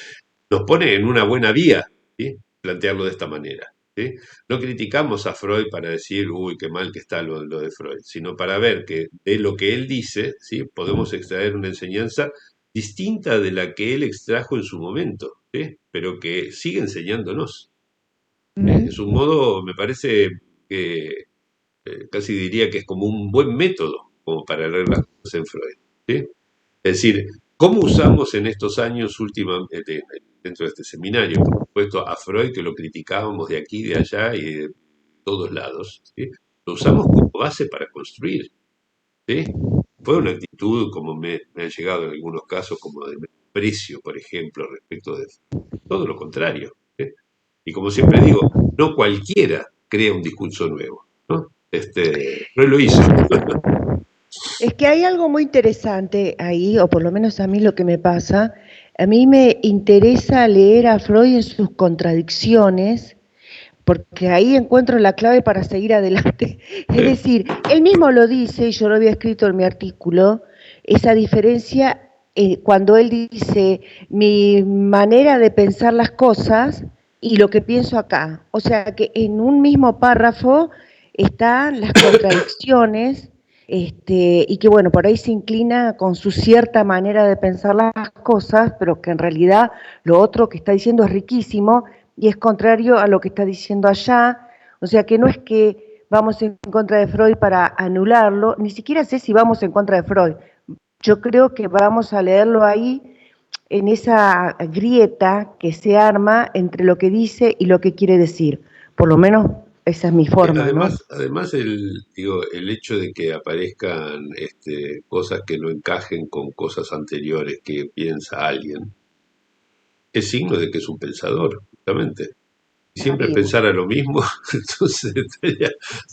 [SPEAKER 1] nos pone en una buena vía, ¿sí? Plantearlo de esta manera, ¿sí? No criticamos a Freud para decir, uy, qué mal que está lo de Freud, sino para ver que de lo que él dice, ¿sí? Podemos extraer una enseñanza distinta de la que él extrajo en su momento, ¿sí? Pero que sigue enseñándonos. Es un modo, me parece que casi diría que es como un buen método como para leer las cosas en Freud, ¿sí? Es decir, ¿cómo usamos en estos años últimamente, dentro de este seminario, por supuesto, a Freud, que lo criticábamos de aquí, de allá y de todos lados, ¿sí? Lo usamos como base para construir, ¿sí? Fue una actitud, como me ha llegado en algunos casos, como de desprecio, por ejemplo, respecto de todo lo contrario, ¿sí? Y como siempre digo, no cualquiera crea un discurso nuevo, ¿no? Freud lo hizo.
[SPEAKER 2] Es que hay algo muy interesante ahí, o por lo menos a mí lo que me pasa, a mí me interesa leer a Freud en sus contradicciones, porque ahí encuentro la clave para seguir adelante. Es decir, él mismo lo dice, y yo lo había escrito en mi artículo, esa diferencia cuando él dice mi manera de pensar las cosas y lo que pienso acá. O sea que en un mismo párrafo están las contradicciones, y que bueno, por ahí se inclina con su cierta manera de pensar las cosas, pero que en realidad lo otro que está diciendo es riquísimo y es contrario a lo que está diciendo allá. O sea que no es que vamos en contra de Freud para anularlo, ni siquiera sé si vamos en contra de Freud. Yo creo que vamos a leerlo ahí en esa grieta que se arma entre lo que dice y lo que quiere decir. Por lo menos esa es mi forma, ¿no?
[SPEAKER 1] Además el hecho de que aparezcan cosas que no encajen con cosas anteriores que piensa alguien, es signo de que es un pensador, justamente. Si siempre pensara lo mismo, entonces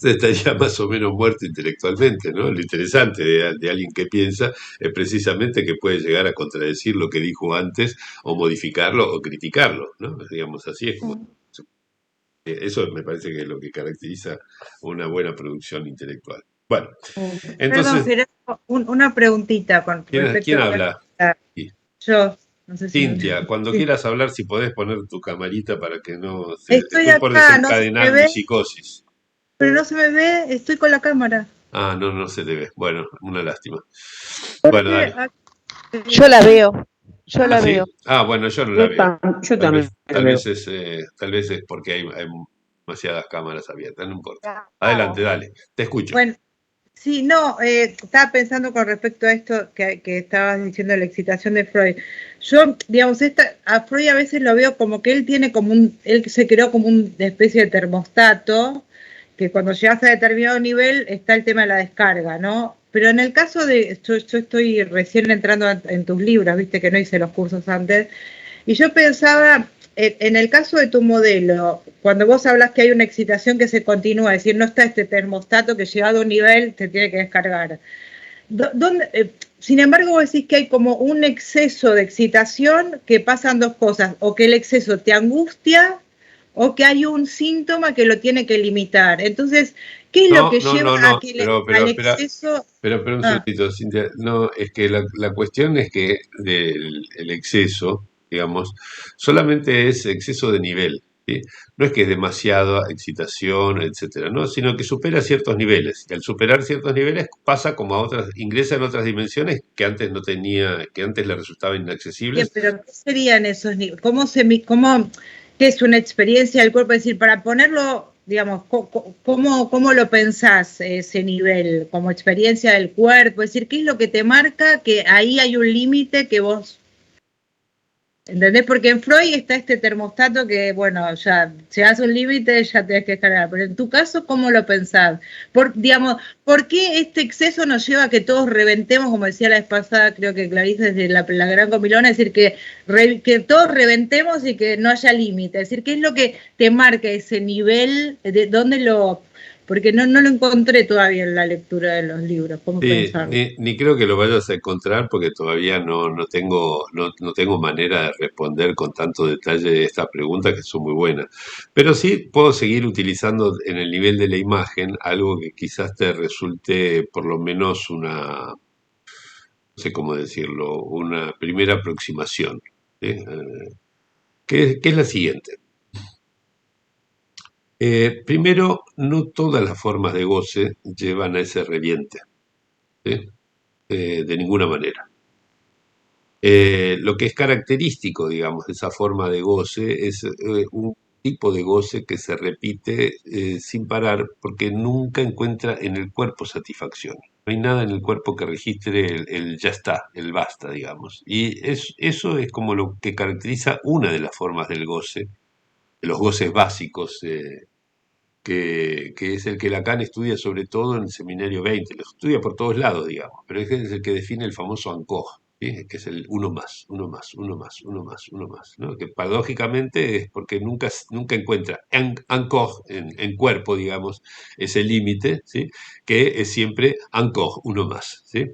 [SPEAKER 1] estaría más o menos muerto intelectualmente, ¿no? Lo interesante de alguien que piensa es precisamente que puede llegar a contradecir lo que dijo antes, o modificarlo, o criticarlo, ¿no? Digamos, así es como... Eso me parece que es lo que caracteriza una buena producción intelectual. Bueno,
[SPEAKER 5] Perdón,
[SPEAKER 1] entonces,
[SPEAKER 5] Gerardo, una preguntita con respecto
[SPEAKER 1] ¿quién
[SPEAKER 5] a...
[SPEAKER 1] habla?
[SPEAKER 5] Yo, no sé si...
[SPEAKER 1] Cintia, cuando
[SPEAKER 5] Sí.
[SPEAKER 1] quieras hablar, si podés poner tu camarita para que no...
[SPEAKER 5] Estoy
[SPEAKER 1] Estoy por
[SPEAKER 5] acá, no se me
[SPEAKER 1] desencadenar mi
[SPEAKER 5] ve,
[SPEAKER 1] psicosis.
[SPEAKER 5] pero no se me ve, estoy con la cámara.
[SPEAKER 1] Ah, no, no se te ve. Bueno, una lástima. Bueno,
[SPEAKER 5] Porque
[SPEAKER 1] dale.
[SPEAKER 2] Yo la veo, yo
[SPEAKER 1] ¿Ah,
[SPEAKER 2] la
[SPEAKER 1] sí?
[SPEAKER 2] veo.
[SPEAKER 1] Ah, bueno, yo no la veo.
[SPEAKER 4] Yo también la
[SPEAKER 1] Tal
[SPEAKER 4] veo.
[SPEAKER 1] tal vez es porque hay demasiadas cámaras abiertas, no importa. Adelante, dale, te escucho.
[SPEAKER 5] Bueno, sí, no, estaba pensando con respecto a esto que estabas diciendo, la excitación de Freud. Yo, digamos, a Freud a veces lo veo como que él tiene como él se creó como una especie de termostato, que cuando llegas a determinado nivel está el tema de la descarga, ¿no? Pero en el caso yo estoy recién entrando en tus libros, viste que no hice los cursos antes, y yo pensaba, en el caso de tu modelo, cuando vos hablas que hay una excitación que se continúa, es decir, no está este termostato que llegado a un nivel te tiene que descargar. Sin embargo, vos decís que hay como un exceso de excitación, que pasan dos cosas, o que el exceso te angustia, o que hay un síntoma que lo tiene que limitar. Entonces, ¿qué es lo que lleva a que al
[SPEAKER 1] espera,
[SPEAKER 5] exceso...
[SPEAKER 1] pero un segundito, Cintia. No, es que la cuestión es que el exceso, digamos, solamente es exceso de nivel, ¿sí? No es que es demasiada excitación, etcétera, ¿no? Sino que supera ciertos niveles. Y al superar ciertos niveles pasa como a otras, ingresa en otras dimensiones que antes no tenía, que antes le resultaban
[SPEAKER 5] Bien,
[SPEAKER 1] inaccesibles.
[SPEAKER 5] pero ¿qué serían esos niveles? ¿Qué es una experiencia del cuerpo? Es decir, para ponerlo, digamos, cómo lo pensás ese nivel, como experiencia del cuerpo? Es decir, ¿qué es lo que te marca que ahí hay un límite que vos... ¿Entendés? Porque en Freud está este termostato que, bueno, ya se hace un límite, ya tenés que descargar. Pero en tu caso, ¿cómo lo pensás? Digamos, ¿por qué este exceso nos lleva a que todos reventemos, como decía la vez pasada, creo que Clarice desde la gran comilona, es decir, que todos reventemos y que no haya límite? Es decir, ¿qué es lo que te marca ese nivel? ¿De dónde lo...? Porque no lo encontré todavía en la lectura de los libros. ¿Cómo
[SPEAKER 1] Sí,
[SPEAKER 5] pensarlo?
[SPEAKER 1] ni creo que lo vayas a encontrar porque todavía no tengo manera de responder con tanto detalle estas preguntas que son muy buenas. Pero sí puedo seguir utilizando en el nivel de la imagen algo que quizás te resulte por lo menos no sé cómo decirlo, una primera aproximación, ¿sí? Que es la siguiente. Primero, no todas las formas de goce llevan a ese reviente, ¿sí? De ninguna manera. Lo que es característico, digamos, de esa forma de goce es un tipo de goce que se repite sin parar porque nunca encuentra en el cuerpo satisfacción. No hay nada en el cuerpo que registre el ya está, el basta, digamos. Y eso es como lo que caracteriza una de las formas del goce, de los goces básicos, que es el que Lacan estudia sobre todo en el Seminario 20, lo estudia por todos lados, digamos, pero es el que define el famoso ANCOG, ¿sí? Que es el uno más, uno más, uno más, uno más, uno más, ¿no? Que paradójicamente es porque nunca encuentra ANCOG en cuerpo, digamos, ese límite, ¿sí? Que es siempre ANCOG, uno más, ¿sí?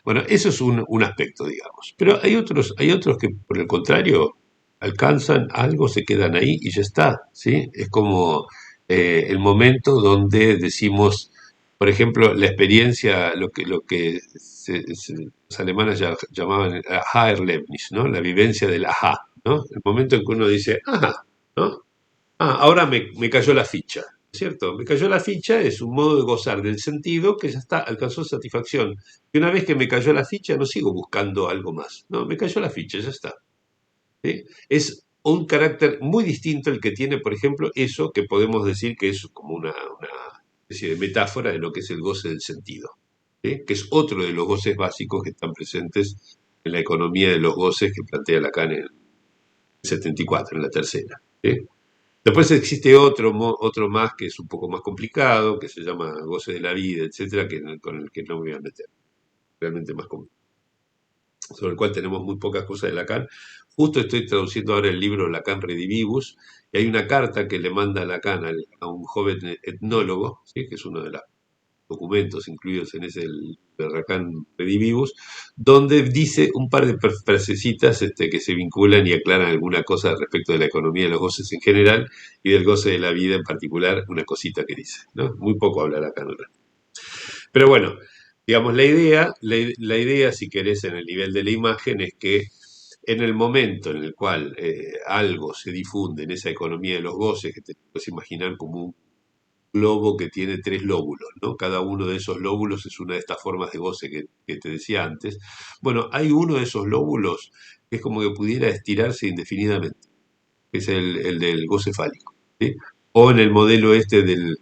[SPEAKER 1] Bueno, eso es un aspecto, digamos. Pero hay otros que, por el contrario, alcanzan algo, se quedan ahí y ya está, ¿sí? Es como el momento donde decimos, por ejemplo, la experiencia, lo que los alemanes llamaban el Aha-Erlebnis, ¿no? La vivencia del ajá, ¿no? El momento en que uno dice, ajá, ¿no? Ahora me cayó la ficha, ¿cierto? Me cayó la ficha es un modo de gozar del sentido que ya está, alcanzó satisfacción. Y una vez que me cayó la ficha, no sigo buscando algo más. No, me cayó la ficha, ya está. ¿Sí? Es un carácter muy distinto el que tiene, por ejemplo, eso que podemos decir que es como una especie de metáfora de lo que es el goce del sentido, ¿sí? Que es otro de los goces básicos que están presentes en la economía de los goces que plantea Lacan en el 74, en la tercera. ¿Sí? Después existe otro más que es un poco más complicado, que se llama goce de la vida, etcétera, con el que no me voy a meter. Realmente más complicado, sobre el cual tenemos muy pocas cosas de Lacan. Justo estoy traduciendo ahora el libro Lacan Redivivus, y hay una carta que le manda Lacan a un joven etnólogo, ¿sí? Que es uno de los documentos incluidos en ese de Lacan Redivivus, donde dice un par de frasecitas que se vinculan y aclaran alguna cosa respecto de la economía de los goces en general y del goce de la vida en particular, una cosita que dice, ¿no? Muy poco habla Lacan. Pero bueno, digamos, la idea, si querés, en el nivel de la imagen es que en el momento en el cual algo se difunde en esa economía de los goces, que te puedes imaginar como un globo que tiene tres lóbulos, ¿no? Cada uno de esos lóbulos es una de estas formas de goce que te decía antes. Bueno, hay uno de esos lóbulos que es como que pudiera estirarse indefinidamente, que es el del goce fálico, ¿sí? O en el modelo este del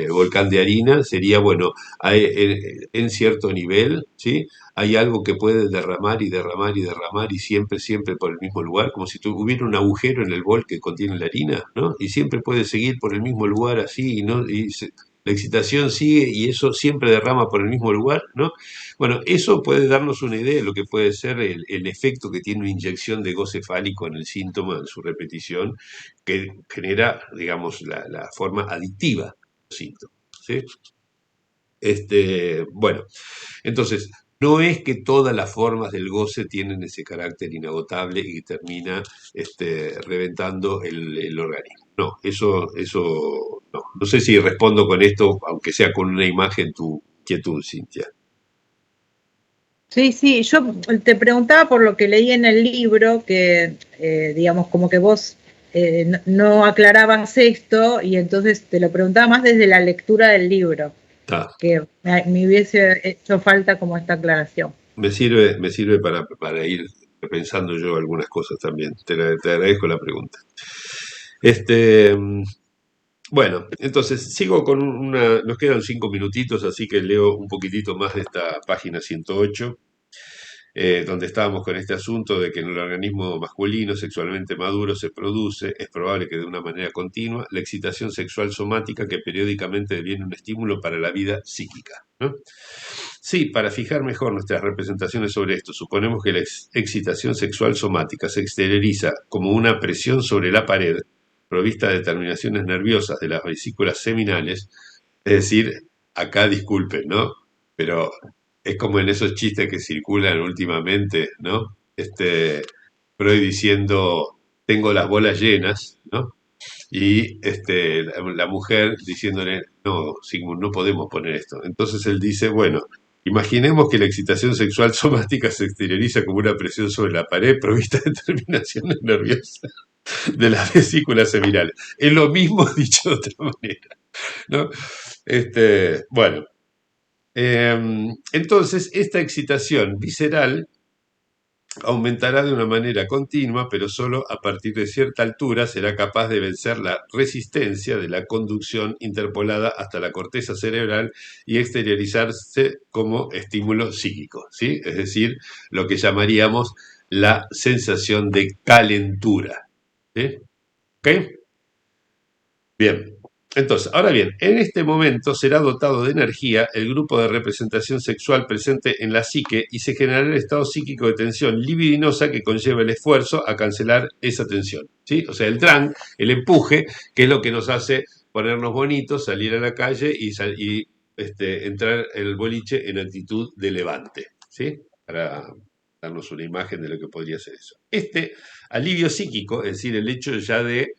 [SPEAKER 1] volcán de harina, sería, bueno, en cierto nivel, ¿sí? Hay algo que puede derramar y derramar y derramar y siempre, siempre por el mismo lugar, como si hubiera un agujero en el bol que contiene la harina, ¿no? Y siempre puede seguir por el mismo lugar así, y no, la excitación sigue y eso siempre derrama por el mismo lugar, ¿no? Bueno, eso puede darnos una idea de lo que puede ser el efecto que tiene una inyección de goce fálico en el síntoma, en su repetición, que genera, digamos, la forma adictiva del síntoma, ¿sí? Bueno, entonces, no es que todas las formas del goce tienen ese carácter inagotable y termina reventando el organismo. No, eso no. No sé si respondo con esto, aunque sea con una imagen, tu inquietud, Cintia.
[SPEAKER 5] Sí, yo te preguntaba por lo que leí en el libro, que digamos como que vos no aclarabas esto y entonces te lo preguntaba más desde la lectura del libro, que me hubiese hecho falta como esta aclaración.
[SPEAKER 1] Me sirve para ir pensando yo algunas cosas también. Te agradezco la pregunta. Bueno, entonces sigo con nos quedan 5 minutitos, así que leo un poquitito más de esta página 108, donde estábamos con este asunto de que en el organismo masculino sexualmente maduro se produce, es probable que de una manera continua, la excitación sexual somática que periódicamente deviene un estímulo para la vida psíquica, ¿no? Sí, para fijar mejor nuestras representaciones sobre esto, suponemos que la excitación sexual somática se exterioriza como una presión sobre la pared provista de terminaciones nerviosas de las vesículas seminales, es decir, acá disculpen, ¿no? Pero es como en esos chistes que circulan últimamente, ¿no? Freud diciendo, tengo las bolas llenas, ¿no? Y la mujer diciéndole, no, Sigmund, no podemos poner esto. Entonces él dice, bueno, imaginemos que la excitación sexual somática se exterioriza como una presión sobre la pared provista de terminaciones nerviosas de las vesículas seminales. Es lo mismo dicho de otra manera, ¿no? Bueno, entonces esta excitación visceral aumentará de una manera continua, pero solo a partir de cierta altura será capaz de vencer la resistencia de la conducción interpolada hasta la corteza cerebral y exteriorizarse como estímulo psíquico, ¿sí? Es decir, lo que llamaríamos la sensación de calentura, ¿sí? ¿Ok? Bien. Entonces, ahora bien, en este momento será dotado de energía el grupo de representación sexual presente en la psique y se generará el estado psíquico de tensión libidinosa que conlleva el esfuerzo a cancelar esa tensión, ¿sí? O sea, el drang, el empuje, que es lo que nos hace ponernos bonitos, salir a la calle y entrar en el boliche en actitud de levante, ¿sí? Para darnos una imagen de lo que podría ser eso. Este alivio psíquico, es decir, el hecho ya de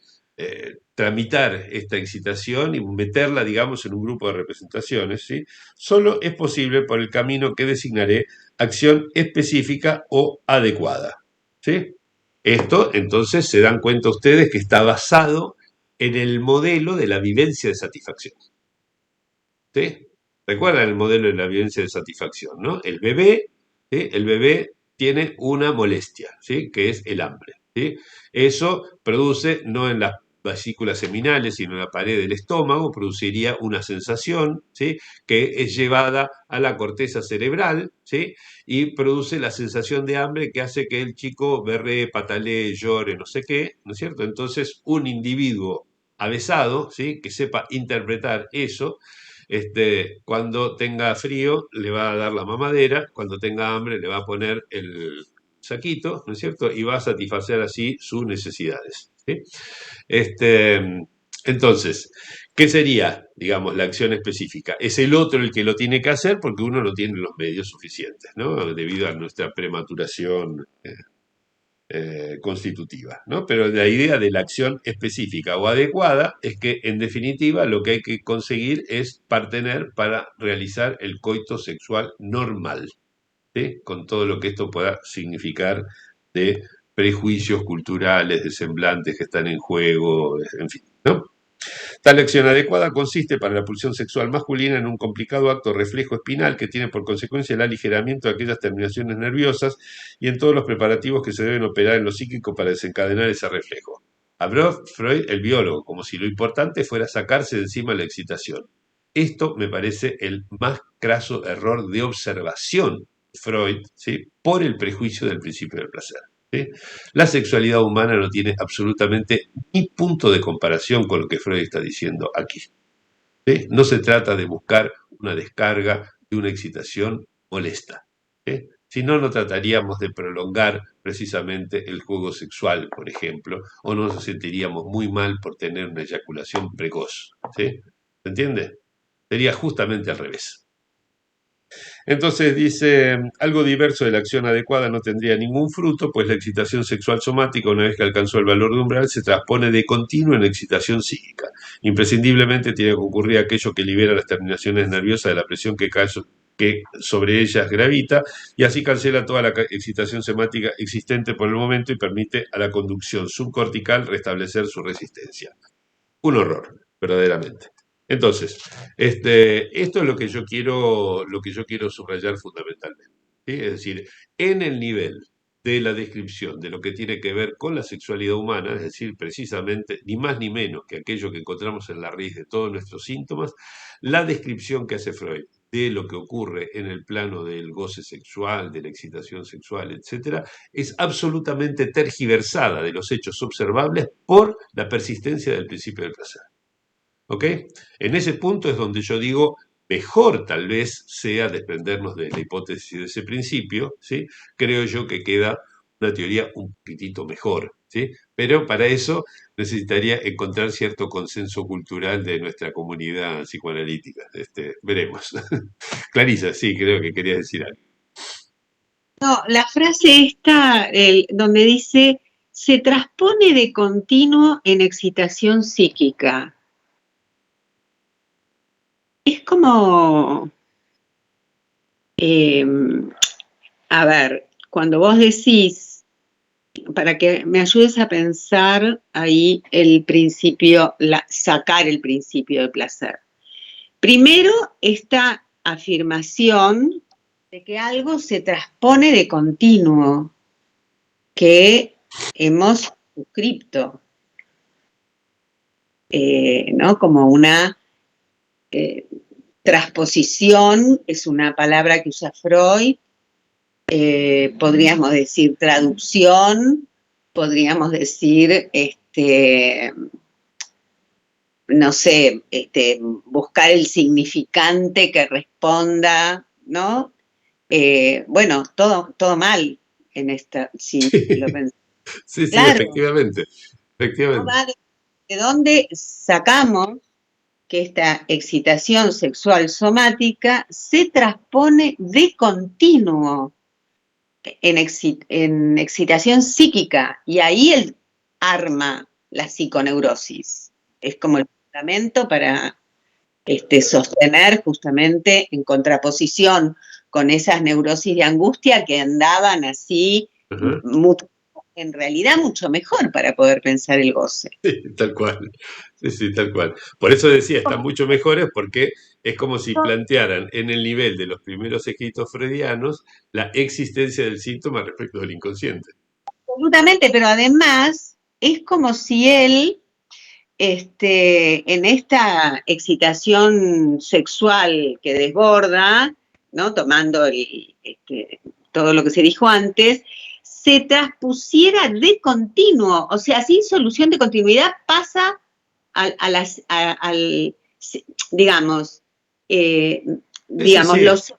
[SPEAKER 1] tramitar esta excitación y meterla, digamos, en un grupo de representaciones, ¿sí? Solo es posible por el camino que designaré acción específica o adecuada, ¿sí? Esto, entonces, se dan cuenta ustedes que está basado en el modelo de la vivencia de satisfacción, ¿sí? Recuerdan el modelo de la vivencia de satisfacción, ¿no? El bebé, ¿sí? El bebé tiene una molestia, ¿sí? Que es el hambre, ¿sí? Eso produce, no en las vesículas seminales, sino en la pared del estómago, produciría una sensación, ¿sí? Que es llevada a la corteza cerebral, ¿sí? Y produce la sensación de hambre que hace que el chico berree, patalee, llore, no sé qué, ¿no es cierto? Entonces, un individuo avesado, ¿sí? Que sepa interpretar eso, cuando tenga frío le va a dar la mamadera, cuando tenga hambre le va a poner el saquito, ¿no es cierto? Y va a satisfacer así sus necesidades, ¿sí? Entonces, ¿qué sería, digamos, la acción específica? Es el otro el que lo tiene que hacer porque uno no tiene los medios suficientes, ¿no? Debido a nuestra prematuración constitutiva, ¿no? Pero la idea de la acción específica o adecuada es que, en definitiva, lo que hay que conseguir es partener para realizar el coito sexual normal, ¿sí? Con todo lo que esto pueda significar de prejuicios culturales, de semblantes que están en juego, en fin, ¿no? Tal acción adecuada consiste para la pulsión sexual masculina en un complicado acto reflejo espinal que tiene por consecuencia el aligeramiento de aquellas terminaciones nerviosas y en todos los preparativos que se deben operar en lo psíquico para desencadenar ese reflejo. Habló Freud, el biólogo, como si lo importante fuera sacarse de encima la excitación. Esto me parece el más craso error de observación de Freud, ¿sí? Por el prejuicio del principio del placer, ¿sí? La sexualidad humana no tiene absolutamente ni punto de comparación con lo que Freud está diciendo aquí, ¿sí? No se trata de buscar una descarga de una excitación molesta, ¿sí? Si no, no trataríamos de prolongar precisamente el juego sexual, por ejemplo, o nos sentiríamos muy mal por tener una eyaculación precoz, ¿sí? ¿Se entiende? Sería justamente al revés. Entonces dice, algo diverso de la acción adecuada no tendría ningún fruto, pues la excitación sexual somática, una vez que alcanzó el valor de umbral, se transpone de continuo en excitación psíquica. Imprescindiblemente tiene que ocurrir aquello que libera las terminaciones nerviosas de la presión que cae que sobre ellas gravita, y así cancela toda la excitación somática existente por el momento y permite a la conducción subcortical restablecer su resistencia. Un horror, verdaderamente. Entonces, esto es lo que yo quiero subrayar fundamentalmente, ¿sí? Es decir, en el nivel de la descripción de lo que tiene que ver con la sexualidad humana, es decir, precisamente ni más ni menos que aquello que encontramos en la raíz de todos nuestros síntomas, la descripción que hace Freud de lo que ocurre en el plano del goce sexual, de la excitación sexual, etcétera, es absolutamente tergiversada de los hechos observables por la persistencia del principio del placer. ¿Ok? En ese punto es donde yo digo, mejor tal vez sea desprendernos de la hipótesis de ese principio, ¿sí? Creo yo que queda una teoría un poquitito mejor, ¿sí? Pero para eso necesitaría encontrar cierto consenso cultural de nuestra comunidad psicoanalítica. Veremos. Clarisa, sí, creo que querías decir algo.
[SPEAKER 6] No, la frase esta, donde dice, se transpone de continuo en excitación psíquica. Es como, a ver, cuando vos decís, para que me ayudes a pensar ahí el principio, sacar el principio de placer. Primero, esta afirmación de que algo se transpone de continuo, que hemos suscripto, ¿no? Como una transposición, es una palabra que usa Freud, podríamos decir traducción, podríamos decir, no sé, buscar el significante que responda, ¿no? Bueno, todo mal en esta, si lo pensamos.
[SPEAKER 1] Sí,
[SPEAKER 6] Claro,
[SPEAKER 1] efectivamente.
[SPEAKER 6] ¿no? ¿De dónde sacamos que esta excitación sexual somática se transpone de continuo en excitación psíquica? Y ahí él arma la psiconeurosis. Es como el fundamento para sostener justamente en contraposición con esas neurosis de angustia que andaban así, en realidad mucho mejor para poder pensar el goce.
[SPEAKER 1] Sí, tal cual. Sí, tal cual. Por eso decía, están mucho mejores porque es como si plantearan en el nivel de los primeros escritos freudianos la existencia del síntoma respecto del inconsciente.
[SPEAKER 6] Absolutamente, pero además es como si él, en esta excitación sexual que desborda, ¿no? Tomando todo lo que se dijo antes, se transpusiera de continuo, o sea, sin solución de continuidad pasa digamos, los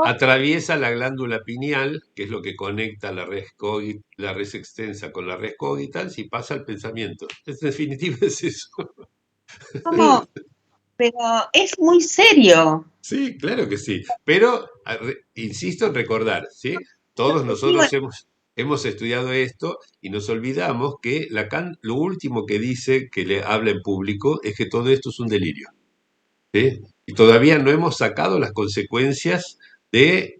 [SPEAKER 1] atraviesa la glándula pineal, que es lo que conecta la res extensa con la res cogitans y pasa al pensamiento. En definitiva es eso.
[SPEAKER 6] Pero es muy serio.
[SPEAKER 1] Sí, claro que sí. Pero insisto en recordar, ¿sí? Todos nosotros hemos estudiado esto y nos olvidamos que Lacan lo último que dice, que le habla en público, es que todo esto es un delirio. ¿Sí? Y todavía no hemos sacado las consecuencias de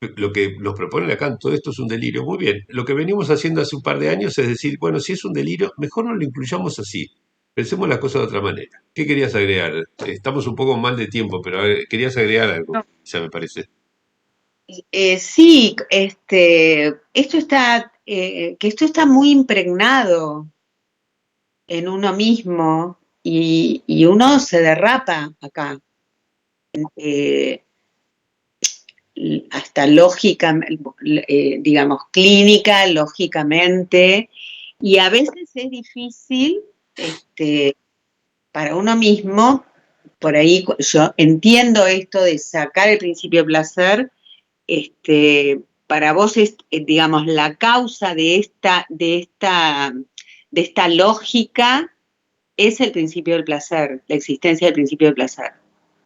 [SPEAKER 1] lo que nos propone Lacan. Todo esto es un delirio. Muy bien, lo que venimos haciendo hace un par de años es decir, bueno, si es un delirio, mejor no lo incluyamos así. Pensemos las cosas de otra manera. ¿Qué querías agregar? Estamos un poco mal de tiempo, pero querías agregar algo, ya me parece.
[SPEAKER 6] Sí, esto está muy impregnado en uno mismo y uno se derrapa acá. Hasta lógica, digamos, clínica, lógicamente, y a veces es difícil para uno mismo, por ahí yo entiendo esto de sacar el principio de placer, para vos es, digamos, la causa de esta lógica es el principio del placer, la existencia del principio del placer.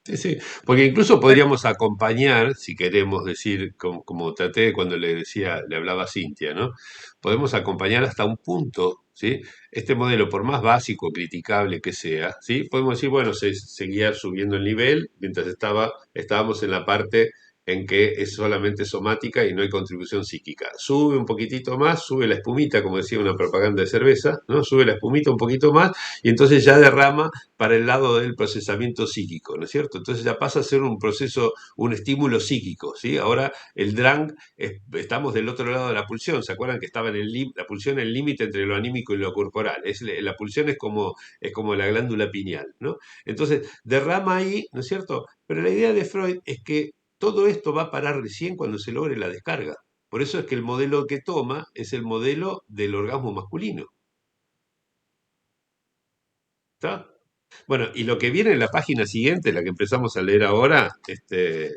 [SPEAKER 1] Sí, sí, porque incluso podríamos acompañar, si queremos decir, como traté cuando le hablaba a Cintia, ¿no? Podemos acompañar hasta un punto, ¿sí? Este modelo, por más básico, criticable que sea, ¿sí? Podemos decir, bueno, seguía subiendo el nivel mientras estábamos en la parte en que es solamente somática y no hay contribución psíquica. Sube un poquitito más, sube la espumita, como decía una propaganda de cerveza, ¿no? Sube la espumita un poquito más y entonces ya derrama para el lado del procesamiento psíquico, ¿no es cierto? Entonces ya pasa a ser un proceso, un estímulo psíquico, ¿sí? Ahora el drang, estamos del otro lado de la pulsión, ¿se acuerdan que estaba la pulsión en el límite entre lo anímico y lo corporal? La pulsión es como la glándula pineal, ¿no? Entonces derrama ahí, ¿no es cierto? Pero la idea de Freud es que todo esto va a parar recién cuando se logre la descarga. Por eso es que el modelo que toma es el modelo del orgasmo masculino. ¿Está? Bueno, y lo que viene en la página siguiente, la que empezamos a leer ahora,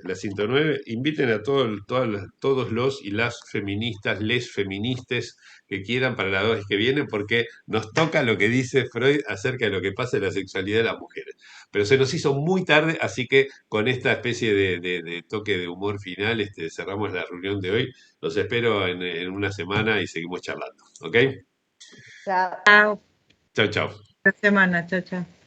[SPEAKER 1] la 109, inviten a todos los y las feministas, les feministas que quieran para la vez que viene, porque nos toca lo que dice Freud acerca de lo que pasa en la sexualidad de las mujeres. Pero se nos hizo muy tarde, así que con esta especie de toque de humor final, cerramos la reunión de hoy. Los espero en una semana y seguimos charlando. ¿Ok?
[SPEAKER 2] Chao.
[SPEAKER 5] Chao.
[SPEAKER 1] Chao, chao.
[SPEAKER 5] Esta semana, chao, chao.